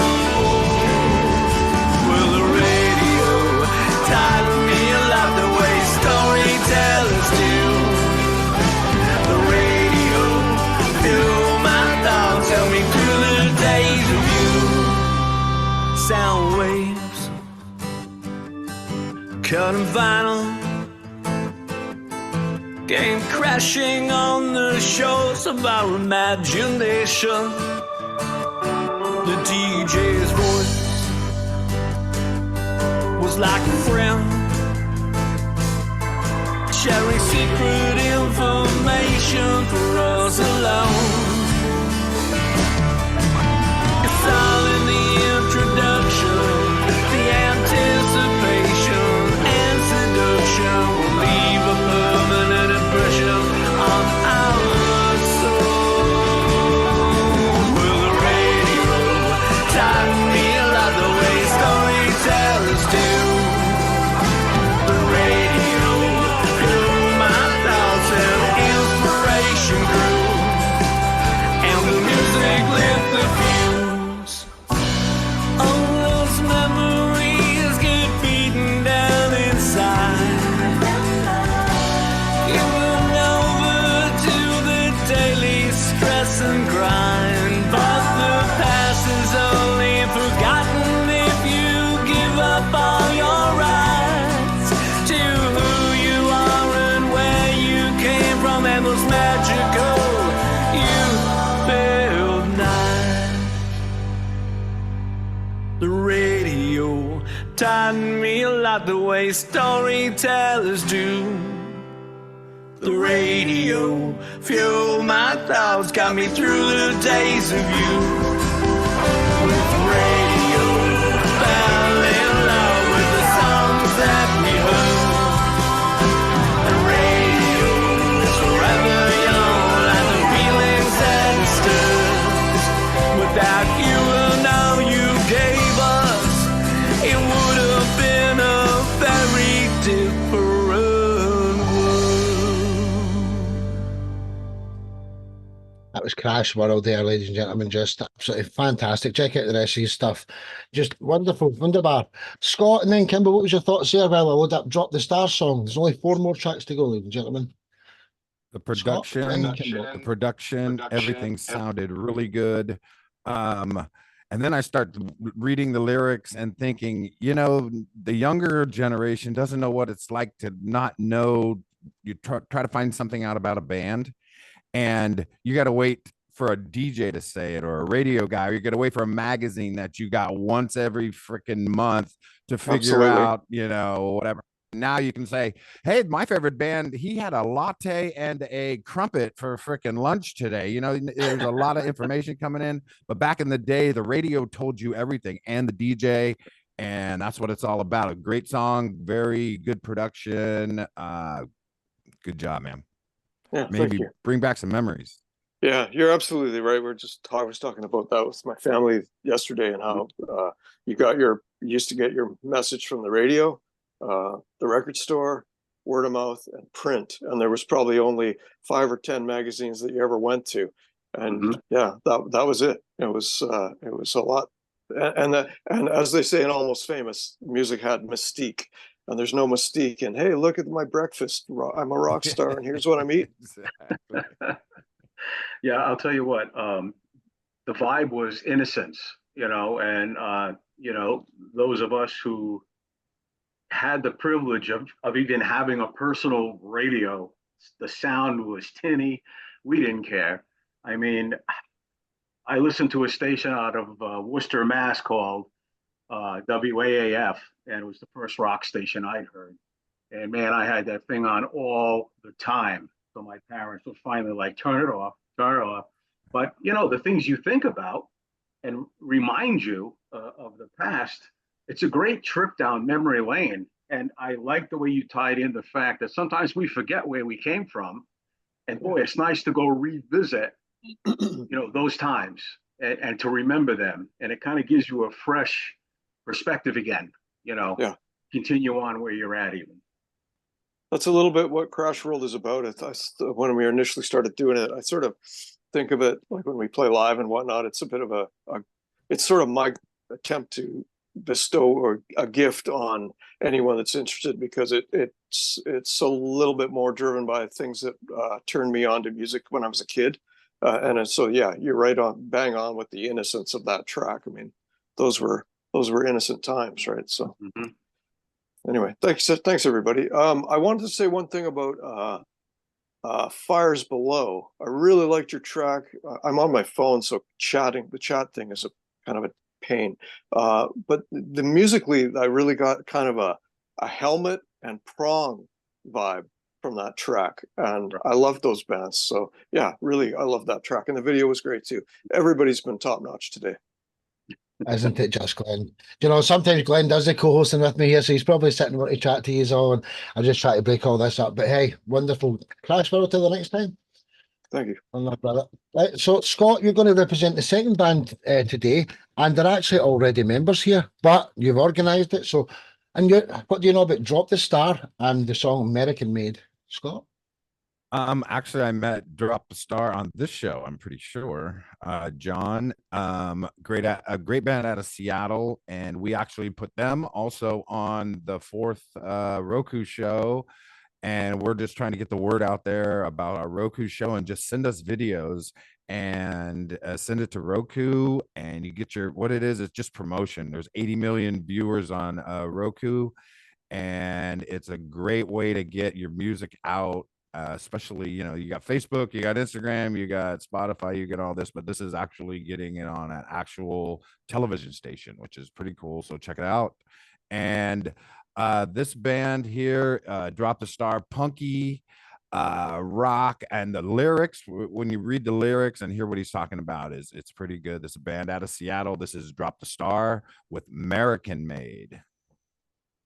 Will the radio tighten me like the way storytellers do? The radio fill my thoughts, help me through the days of you. Sound waves, cutting vinyl, came crashing on the shores of our imagination. The DJ's voice was like a friend, sharing secret information for us alone. It's all in the introduction, the anticipation and seduction will leave a permanent impression on our soul. Will the radio tighten me like the way storytellers do? The radio fill my thoughts and inspiration grew, and the music lit the fuse. All those memories get beaten down inside, given over to the daily stress and grind. But the past is only forgotten if you give up all your rights to who you are and where you came from, and those magical you-filled nights. The radio tighten me like the way storytellers do. The radio fuel my thoughts, got me through the days of you. With the radio, fell in love with the songs that we heard. The radio is forever young, like the feelings that it stirs. Without you and all you gave us, it would have been a very different world. That was Crash World there, ladies and gentlemen. Just absolutely fantastic. Check out the rest of his stuff. Just wonderful, wunderbar. Scott and then Kimber, what was your thoughts there? Well, I load up Drop the Star song. There's only 4 more tracks to go, ladies and gentlemen. The production, everything sounded really good. And then I start reading the lyrics and thinking, you know, the younger generation doesn't know what it's like to not know. You try to find something out about a band, and you got to wait for a DJ to say it, or a radio guy, or you got to wait for a magazine that you got once every freaking month to figure out, you know, whatever. Now you can say, hey, my favorite band, he had a latte and a crumpet for freaking lunch today. You know, there's a lot of information coming in, but back in the day, the radio told you everything, and the DJ, and that's what it's all about. A great song, very good production. Good job, man. Yeah, Maybe bring back some memories. Yeah, you're absolutely right. I was talking about that with my family yesterday, and how you used to get your message from the radio, the record store, word of mouth, and print, and there was probably only 5 or 10 magazines that you ever went to, and yeah, that was it. It was a lot, and as they say in Almost Famous, music had mystique. And there's no mystique in, hey, look at my breakfast. I'm a rock star, and here's what I'm eating. Exactly. Yeah, I'll tell you what. The vibe was innocence, and those of us who had the privilege of even having a personal radio, the sound was tinny. We didn't care. I mean, I listened to a station out of Worcester, Mass called WAAF, and it was the first rock station I'd heard. And man, I had that thing on all the time. So my parents would finally like, turn it off. But the things you think about and remind you of the past, it's a great trip down memory lane. And I like the way you tied in the fact that sometimes we forget where we came from. And boy, it's nice to go revisit, those times and to remember them. And it kind of gives you a fresh perspective again, continue on where you're at even. That's a little bit what Crash World is about. When we initially started doing it, I sort of think of it like when we play live and whatnot, it's a bit of it's sort of my attempt to bestow a gift on anyone that's interested, because it's a little bit more driven by things that turned me on to music when I was a kid. So yeah, you're right on, bang on with the innocence of that track. I mean, those were innocent times, right? So anyway, thanks everybody. I wanted to say one thing about Fires Below. I really liked your track. I'm on my phone, so the chat thing is a kind of a pain. But the musically, I really got kind of a Helmet and Prong vibe from that track, and I love those bands. So yeah, really, I love that track, and the video was great too. Everybody's been top notch today. Isn't it just Glenn? Sometimes Glenn does the co-hosting with me here, so he's probably sitting there to chat to you all, and I just try to break all this up. But hey, wonderful. Crash World till the next time. Thank you. Brother. Right, so Scott, you're going to represent the second band today, and they're actually already members here, but you've organised it. So, what do you know about Drop the Star and the song American Made, Scott? Actually, I met Drop the Star on this show, I'm pretty sure. John, a great band out of Seattle, and we actually put them also on the 4th Roku show, and we're just trying to get the word out there about our Roku show, and just send us videos and send it to Roku, and you get what it is, it's just promotion. There's 80 million viewers on Roku, and it's a great way to get your music out. Especially, you got Facebook, you got Instagram, you got Spotify, you get all this, but this is actually getting it on an actual television station, which is pretty cool. So check it out. And this band here, Drop the Star, punky rock, and the lyrics, when you read the lyrics and hear what he's talking about, it's pretty good. This is a band out of Seattle. This is Drop the Star with American Made.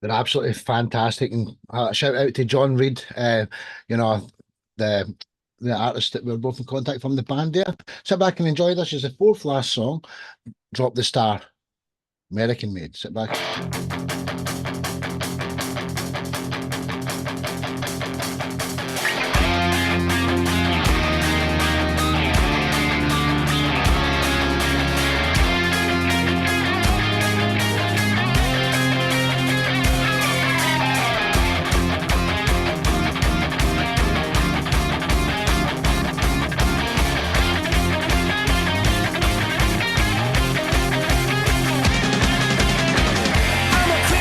They're absolutely fantastic, and shout out to John Reed, the artist that we're both in contact from the band there. Sit back and enjoy this. Is the 4th last song, Drop the Star, American Made. Sit back. I'm a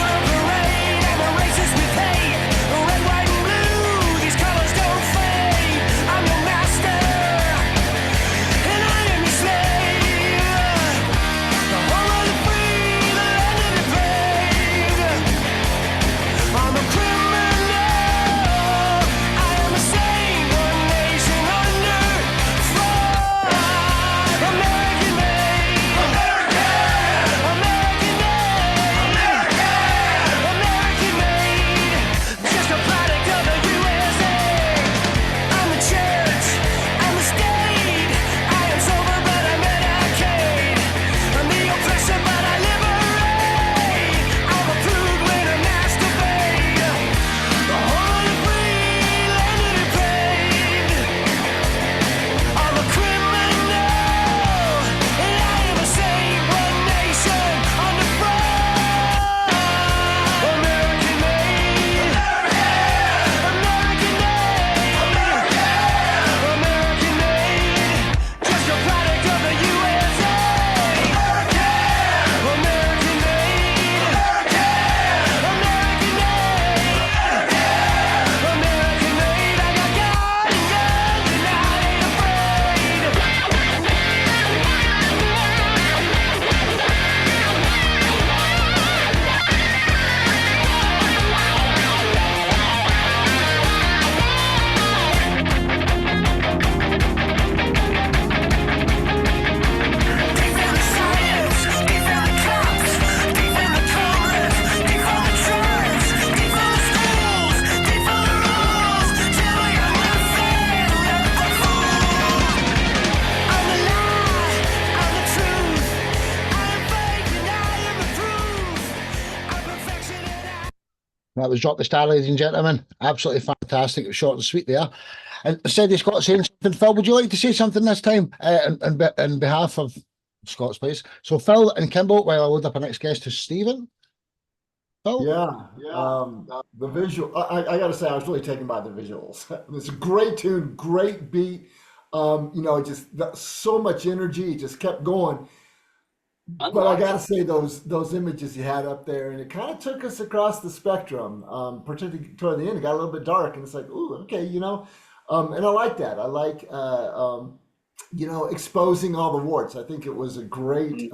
That was Drop the Star, ladies and gentlemen. Absolutely fantastic. It was short and sweet there. And Steady Scott saying something. Phil, would you like to say something this time in behalf of Scott's, please? So Phil and Kimball, while I load up our next guest, to Stephen. Phil? The visual. I got to say, I was really taken by the visuals. It's a great tune, great beat. Just so much energy. It just kept going. But I gotta say, those images you had up there, and it kind of took us across the spectrum. Particularly toward the end, it got a little bit dark, and it's like, ooh, okay, and I like that. I like exposing all the warts. I think it was a great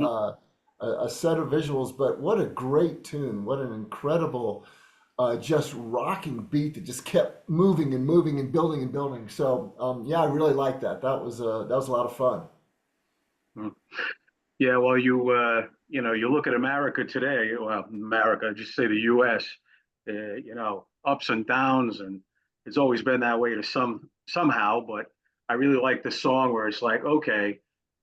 a set of visuals. But what a great tune! What an incredible, just rocking beat that just kept moving and moving and building and building. So I really like that. That was a lot of fun. Yeah, well, you look at America today. Well, America, just say the U.S. Ups and downs, and it's always been that way to somehow. But I really like the song where it's like, okay,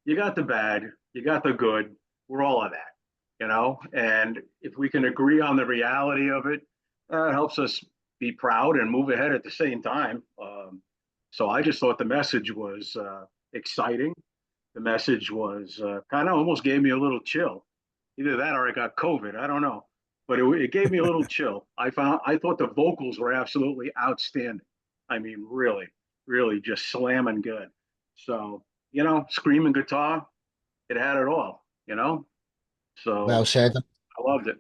you got the bad, you got the good. We're all of that, And if we can agree on the reality of it, it helps us be proud and move ahead at the same time. So I just thought the message was exciting. The message was kind of almost gave me a little chill. Either that or I got COVID. I don't know, but it gave me a little chill. I thought the vocals were absolutely outstanding. I mean, really, really just slamming good. So screaming guitar, it had it all. So well said. I loved it.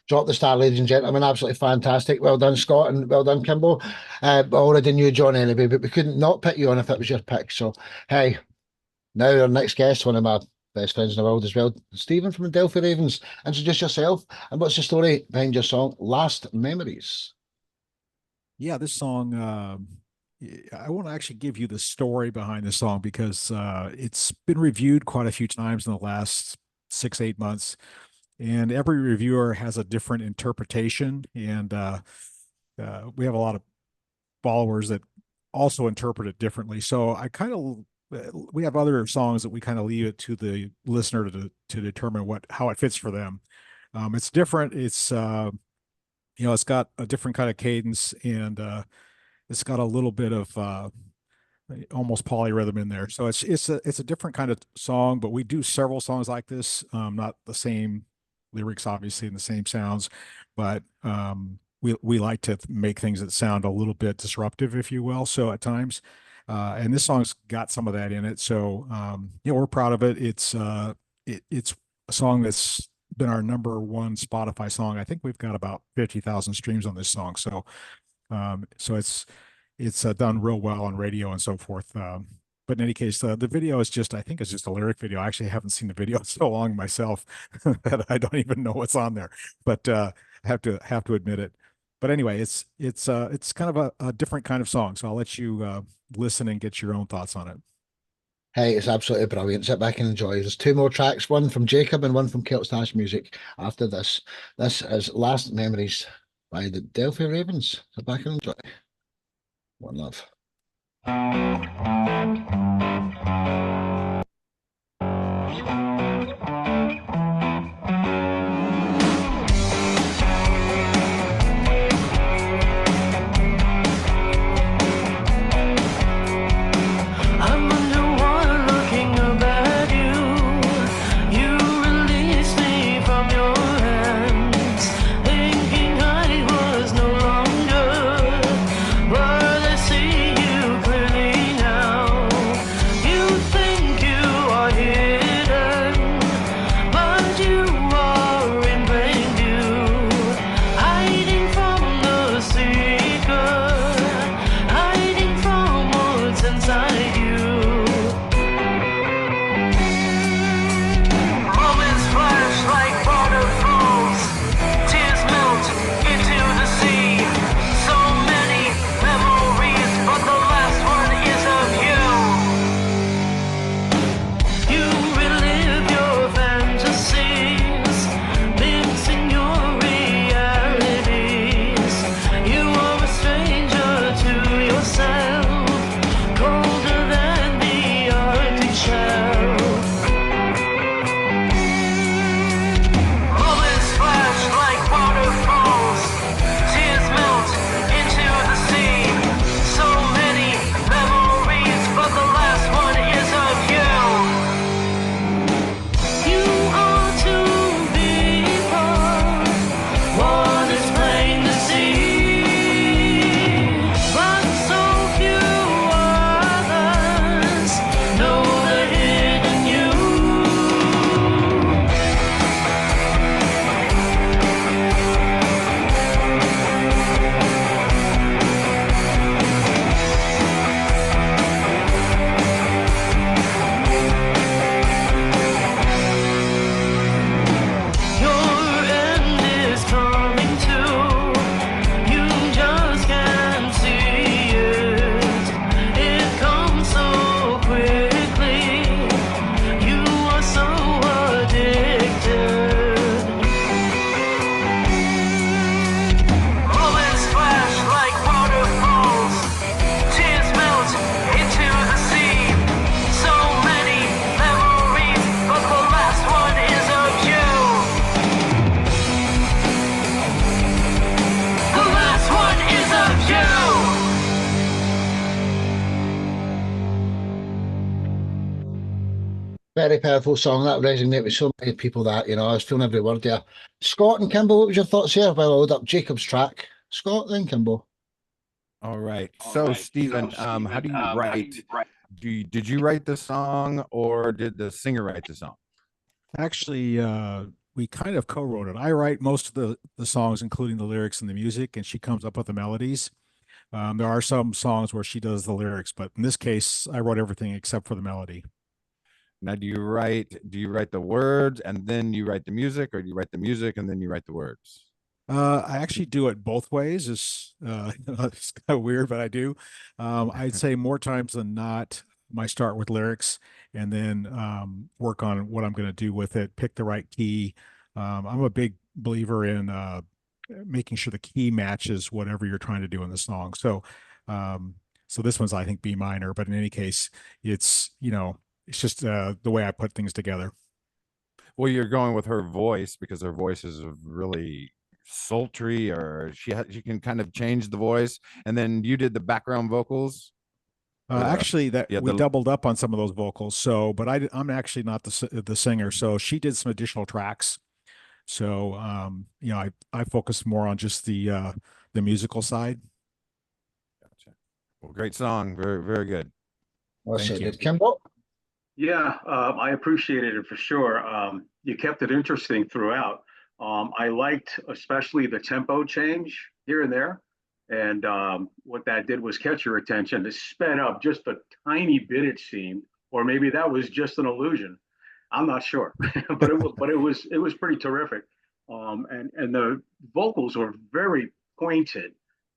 Drop the Star, ladies and gentlemen. Absolutely fantastic. Well done, Scott, and well done, Kimball. I already knew John anyway, but we couldn't not pick you on if it was your pick. So hey. Now our next guest, one of my best friends in the world as well, Stephen from the Delphi Ravens. Introduce yourself and what's the story behind your song, Last Memories? Yeah, this song, I won't actually give you the story behind the song because it's been reviewed quite a few times in the last 6-8 months. And every reviewer has a different interpretation. And we have a lot of followers that also interpret it differently. So we have other songs that we kind of leave it to the listener to determine how it fits for them. It's different. It's it's got a different kind of cadence, and it's got a little bit of almost polyrhythm in there. So it's a different kind of song, but we do several songs like this. Not the same lyrics, obviously, and the same sounds, but we like to make things that sound a little bit disruptive, if you will. So at times. And this song's got some of that in it. So, we're proud of it. It's a song that's been our #1 Spotify song. I think we've got about 50,000 streams on this song. So, it's done real well on radio and so forth. But in any case, the video is I think it's just a lyric video. I actually haven't seen the video in so long myself that I don't even know what's on there, but I have to admit it. But anyway, it's kind of a different kind of song. So I'll let you listen and get your own thoughts on it. Hey, it's absolutely brilliant. Sit back and enjoy. There's 2 more tracks, one from Jacob and one from Keltstash Music after this. This is Last Memories by the Delphi Ravens. Sit back and enjoy. One love. But I see you clearly now. Very powerful song. That resonated with so many people that, I was feeling every word there. Scott and Kimbo, what was your thoughts here? Well, I load up Jacob's track. Scott, then Kimbo. All right. So, Stephen, how do you write? Did you write the song or did the singer write the song? Actually, we kind of co-wrote it. I write most of the songs, including the lyrics and the music, and she comes up with the melodies. There are some songs where she does the lyrics, but in this case, I wrote everything except for the melody. Now, do you write the words and then you write the music, or do you write the music and then you write the words? I actually do it both ways. It's kind of weird, but I do. I'd say more times than not, I start with lyrics and then work on what I'm going to do with it, pick the right key. I'm a big believer in making sure the key matches whatever you're trying to do in the song. So this one's, I think, B minor, but in any case, it's just the way I put things together. Well, you're going with her voice because her voice is really sultry, or she can kind of change the voice, and then you did the background vocals. Actually, we doubled up on some of those vocals. So, but I'm actually not the singer. So she did some additional tracks. So, I focus more on just the musical side. Gotcha. Well, great song. Very, very good. Well, thank you. Kimbo? Yeah, I appreciated it for sure. You kept it interesting throughout. I liked especially the tempo change here and there. And what that did was catch your attention. It sped up just a tiny bit, it seemed, or maybe that was just an illusion. I'm not sure, but it was pretty terrific. And the vocals were very pointed.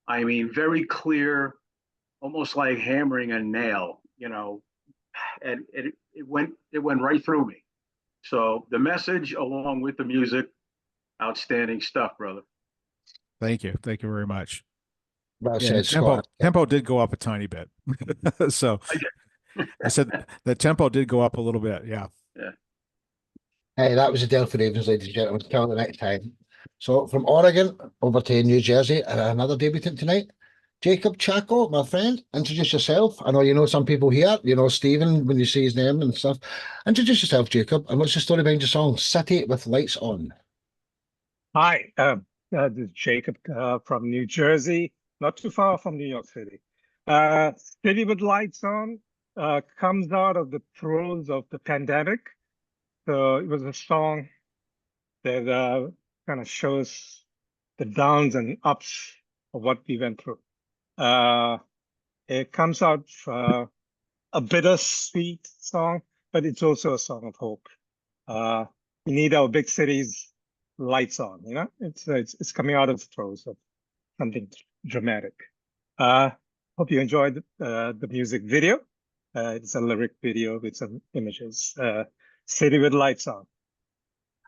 I mean, very clear, almost like hammering a nail, and it went right through me. So the message along with the music, outstanding stuff, brother. Thank you very much. Well Yeah, said, tempo did go up a tiny bit. So I said the tempo did go up a little bit. Yeah. Yeah. Hey, that was the Delphi Ravens, ladies and gentlemen. Till the next time. So from Oregon over to New Jersey, another debutant tonight. Jacob Chaco, my friend, introduce yourself. I know you know some people here. You know Stephen when you see his name and stuff. Introduce yourself, Jacob, and what's the story behind your song "City with Lights On"? Hi, this is Jacob from New Jersey, not too far from New York City. City with Lights On comes out of the throes of the pandemic. So it was a song that kind of shows the downs and ups of what we went through. It comes out a bittersweet song, but it's also a song of hope. We need our big cities lights on, it's coming out of the throes of something dramatic. Hope you enjoyed the music video. It's a lyric video with some images. City with Lights On.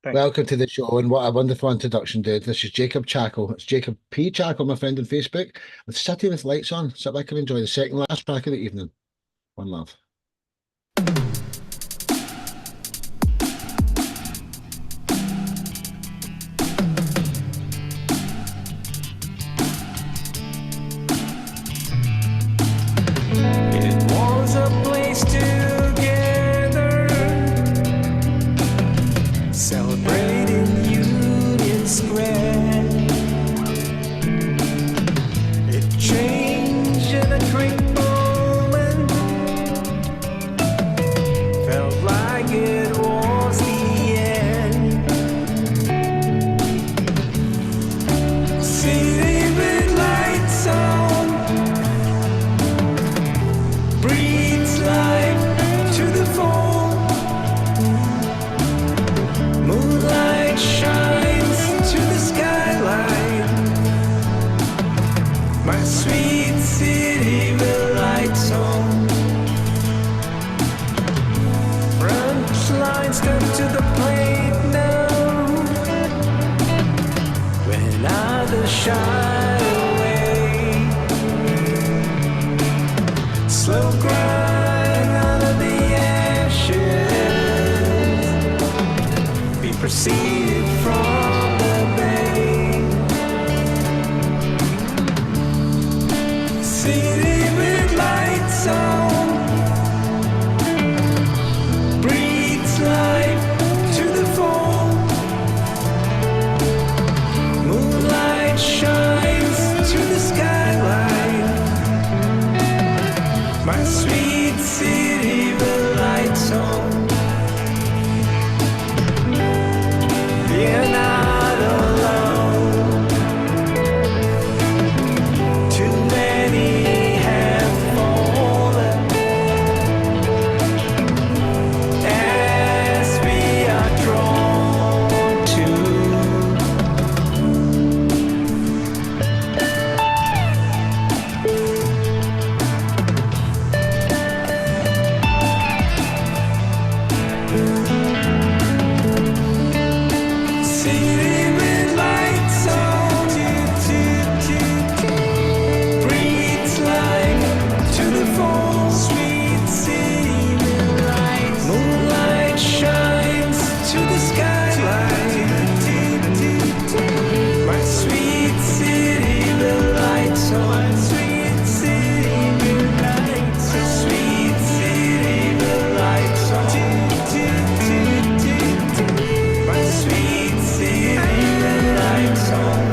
Thanks. Welcome to the show, and what a wonderful introduction, dude. This is Jacob Chaco. It's Jacob P. Chaco, my friend on Facebook, with City with Lights On. Sit back and enjoy the second last track of the evening. One love. It was a place together, celebrating Union Square. It changed in a quick moment, felt like it was the end. City with lights on breathes life to the full. Moonlight shines to the skyline. My sweet city with lights on. Front lines come to the plate now. When others shy away, slow grind out of the ashes, be proceeded from the bay. City with lights on, breathe My sweet city with lights on. You're not alone. Too many have fallen as we are drawn to. City with lights on, breathes life to the full. Sweet city with lights, moonlight shines to the skyline. My sweet city with lights on. My sweet city with lights on. My sweet city with lights on. My sweet city with lights on.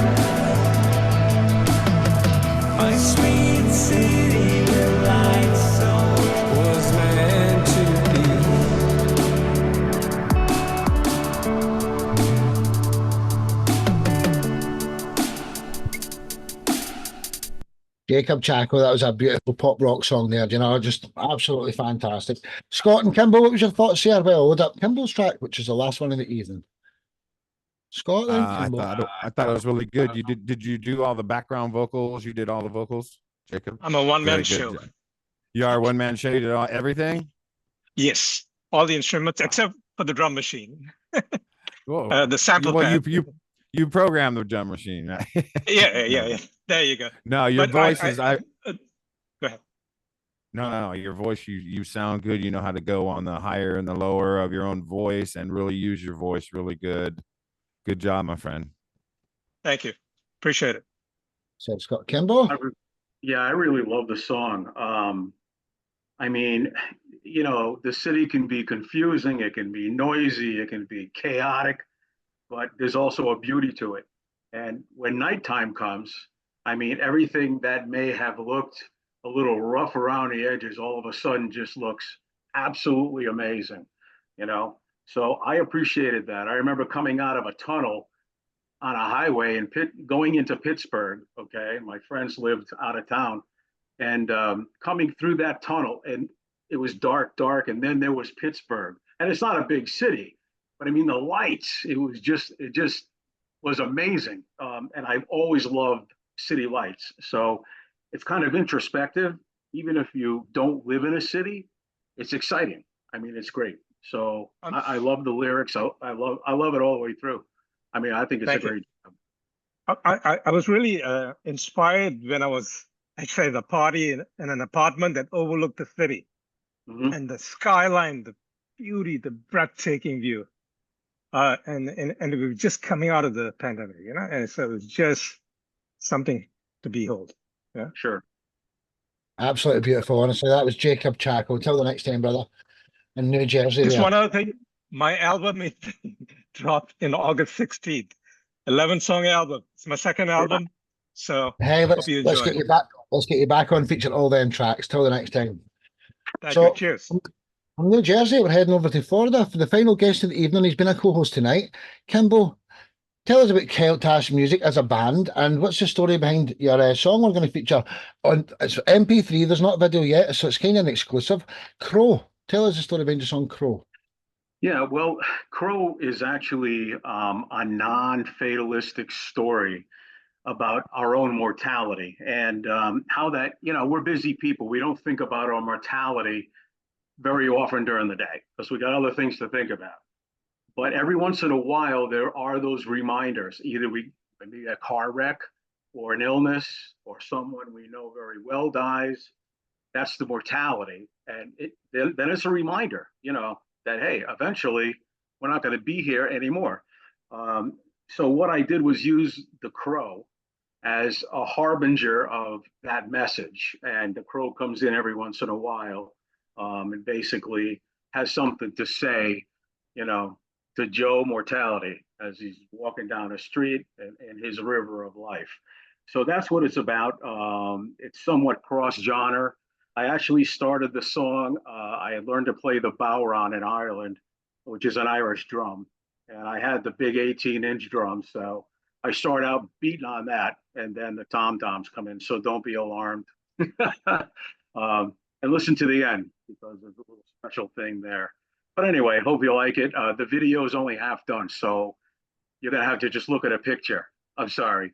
My sweet city with lights on was meant to be. Jacob Chaco, that was a beautiful pop rock song there, you know, just absolutely fantastic. Scott and Kimball, what was your thoughts here? Well, load up Kimball's track, which is the last one of the evening. Scott and Kimball. I thought it was really good. You did you do all the background vocals? You did all the vocals, Jacob? I'm a one-man Very good show. job. You are a one-man show. You did everything? Yes, all the instruments except for the drum machine. Whoa. The sample Well, pad. you programmed the drum machine, right? Yeah. There you go. No, your But voice is go ahead. No, your voice, you sound good. You know how to go on the higher and the lower of your own voice and really use your voice really good. Good job, my friend. Thank you. Appreciate it. So Scott Kimball. Yeah, I really love the song. I mean, you know, the city can be confusing, it can be noisy, it can be chaotic, but there's also a beauty to it. And when nighttime comes, I mean, everything that may have looked a little rough around the edges all of a sudden just looks absolutely amazing, you know? So I appreciated that. I remember coming out of a tunnel on a highway and going into Pittsburgh. Okay, my friends lived out of town, and coming through that tunnel, and it was dark, and then there was Pittsburgh, and it's not a big city, but I mean the lights. It just was amazing, and I've always loved city lights. So it's kind of introspective, even if you don't live in a city. It's exciting. I mean, it's great. So I love the lyrics. I love it all the way through. I mean, I think it's a great job. I was really inspired when I was actually at a party in an apartment that overlooked the city. And the skyline, the beauty, the breathtaking view. And we were just coming out of the pandemic, you know, and so it was just something to behold. Yeah, sure. Absolutely beautiful. Honestly, that was Jacob Chaco. Until the next time, brother. In New Jersey. Just there. one other thing. My album is dropped in August 16th. 11-song album. It's my second album. So hey, let's hope you enjoy get it. you back. Let's get you back on featuring all them tracks. Till the next time. Thank So, you. Cheers. From New Jersey, we're heading over to Florida for the final guest of the evening. He's been a co-host tonight. Kimball, tell us about Keltash Music as a band, and what's the story behind your song we're going to feature on? It's MP3. There's not a video yet, so it's kind of an exclusive. Crow. Tell us the story behind the song Crow. Yeah, well, Crow is actually a non-fatalistic story about our own mortality and how that, you know, we're busy people. We don't think about our mortality very often during the day because we got other things to think about. But every once in a while, there are those reminders. Either maybe a car wreck or an illness or someone we know very well dies. That's the mortality. And then it's a reminder, you know, that, hey, eventually we're not going to be here anymore. So what I did was use the crow as a harbinger of that message. And the crow comes in every once in a while and basically has something to say, you know, to Joe Mortality as he's walking down the street in his river of life. So that's what it's about. It's somewhat cross genre. I actually started the song. I had learned to play the bodhrán in Ireland, which is an Irish drum, and I had the big 18-inch drum. So I start out beating on that, and then the tom toms come in. So don't be alarmed, and listen to the end because there's a little special thing there. But anyway, hope you like it. The video is only half done, so you're gonna have to just look at a picture. I'm sorry.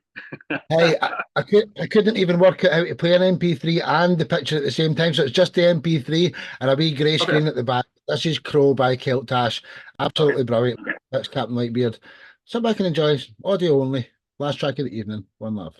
Hey, I couldn't even work out how to play an MP3 and the picture at the same time. So it's just the MP3 and a wee grey screen at the back. This is Crow by Keltash. Absolutely brilliant. That's Captain Whitebeard. Sit back and enjoy. Audio only. Last track of the evening. One love.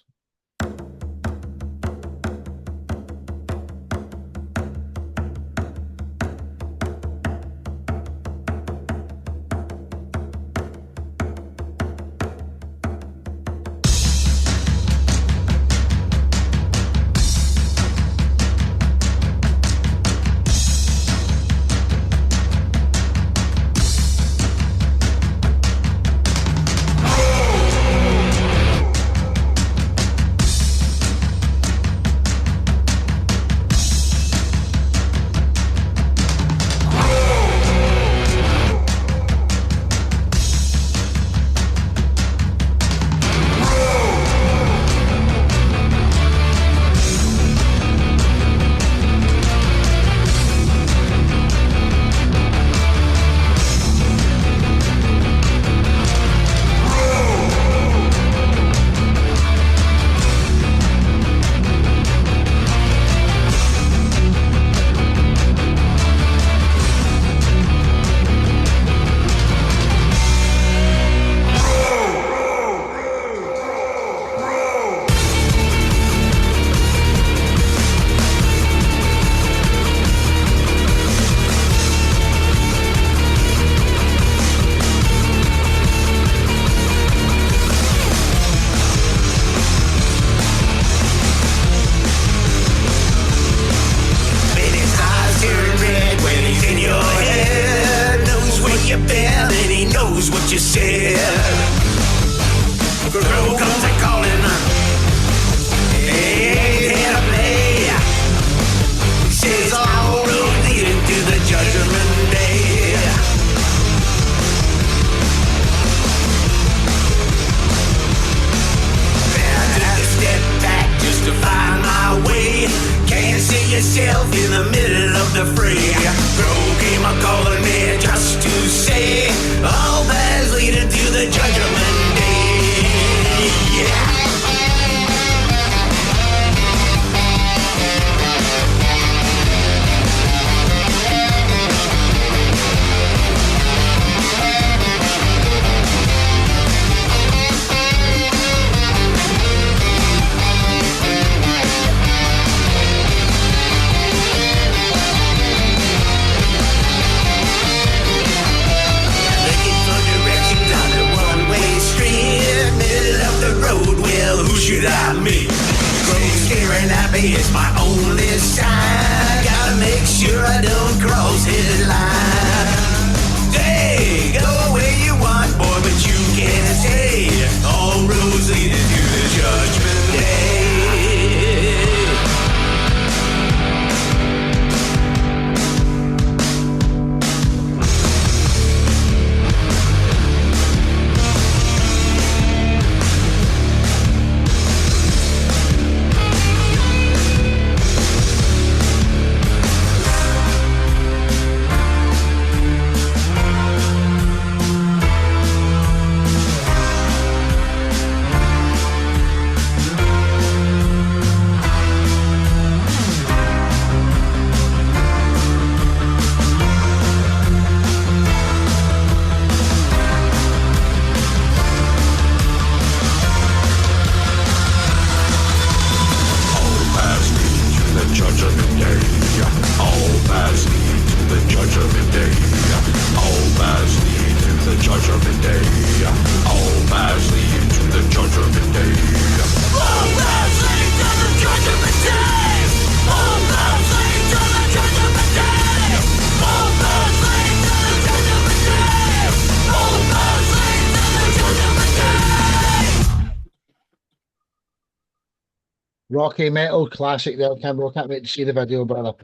Rocky metal classic there, Kimbo. I can't wait to see the video, brother.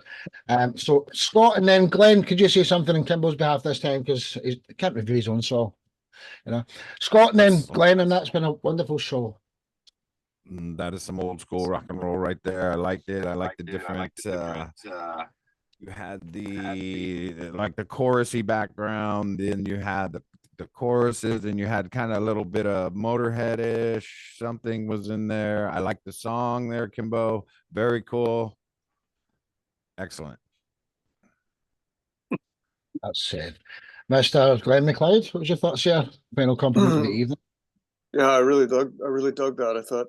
So Scott and then Glenn, could you say something on Kimbo's behalf this time? Because he can't review his own song, you know. Scott and then Glenn, and that's been a wonderful show. That is some old school rock and roll right there. I liked it. I liked the different. You had the like the chorusy background, then you had the choruses, and you had kind of a little bit of Motorhead-ish. Something was in there. I like the song there, Kimbo. Very cool. Excellent. That's it. Mr. Glenn McLeod, what was your thoughts here? Final compliment of the evening. Yeah, I really dug that. I thought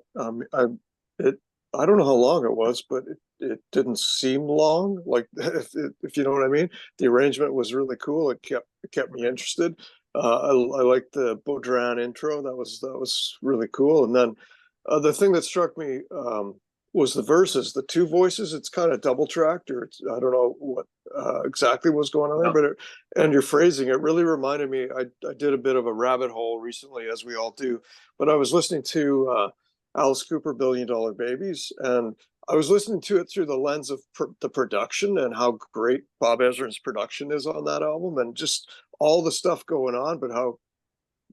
I don't know how long it was, but it didn't seem long. Like if you know what I mean. The arrangement was really cool. It kept me interested. I liked the Baudran intro. That was really cool. And then the thing that struck me was the verses, the two voices. It's kind of double tracked, or I don't know what exactly was going on there, but and your phrasing, it really reminded me. I did a bit of a rabbit hole recently, as we all do, but I was listening to Alice Cooper, $1 Billion Babies, and I was listening to it through the lens of the production and how great Bob Ezrin's production is on that album, and just all the stuff going on, but how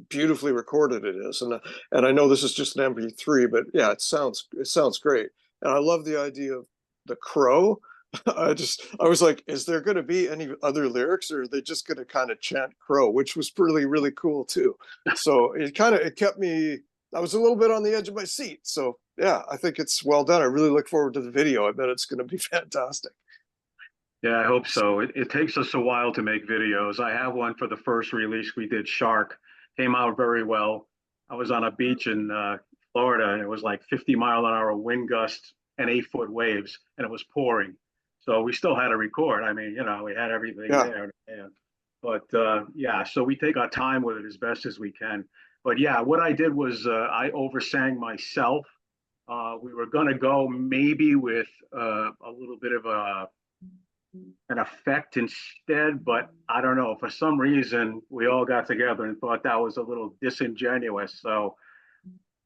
beautifully recorded it is. And I know this is just an MP3, but yeah, it sounds great. And I love the idea of the crow. I was like, is there going to be any other lyrics, or are they just going to kind of chant crow, which was really, really cool too. So it kept me, I was a little bit on the edge of my seat. So yeah, I think it's well done. I really look forward to the video. I bet it's going to be fantastic. Yeah, I hope so. It takes us a while to make videos. I have one for the first release we did, Shark. Came out very well. I was on a beach in Florida, and it was like 50-mile-an-hour wind gusts and 8-foot waves, and it was pouring. So we still had to record. I mean, we had everything there. But yeah, so we take our time with it as best as we can. But yeah, what I did was I oversang myself. We were going to go maybe with a little bit of an effect instead, but I don't know, for some reason we all got together and thought that was a little disingenuous, so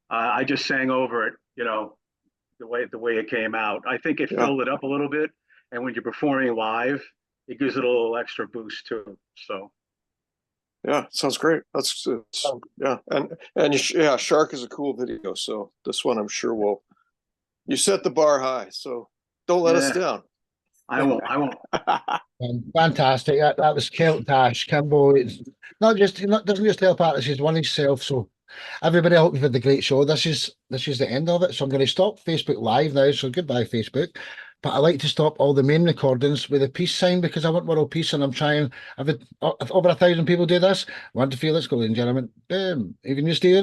I just sang over it, the way it came out. I think it filled it up a little bit, and when you're performing live, it gives it a little extra boost too. So yeah, sounds great. That's yeah, and Shark is a cool video, so this one I'm sure you set the bar high, so don't let us down. I won't. Fantastic. That was Keltash. Kimbo, it's doesn't just help artists, he's won himself. So everybody, I hope you've had a great show. This is the end of it. So I'm going to stop Facebook Live now. So goodbye, Facebook. But I like to stop all the main recordings with a peace sign, because I want world peace, and I'm trying. I've had over 1,000 people do this. I want to feel, let's go, ladies and gentlemen. Boom. Even you, Stephen.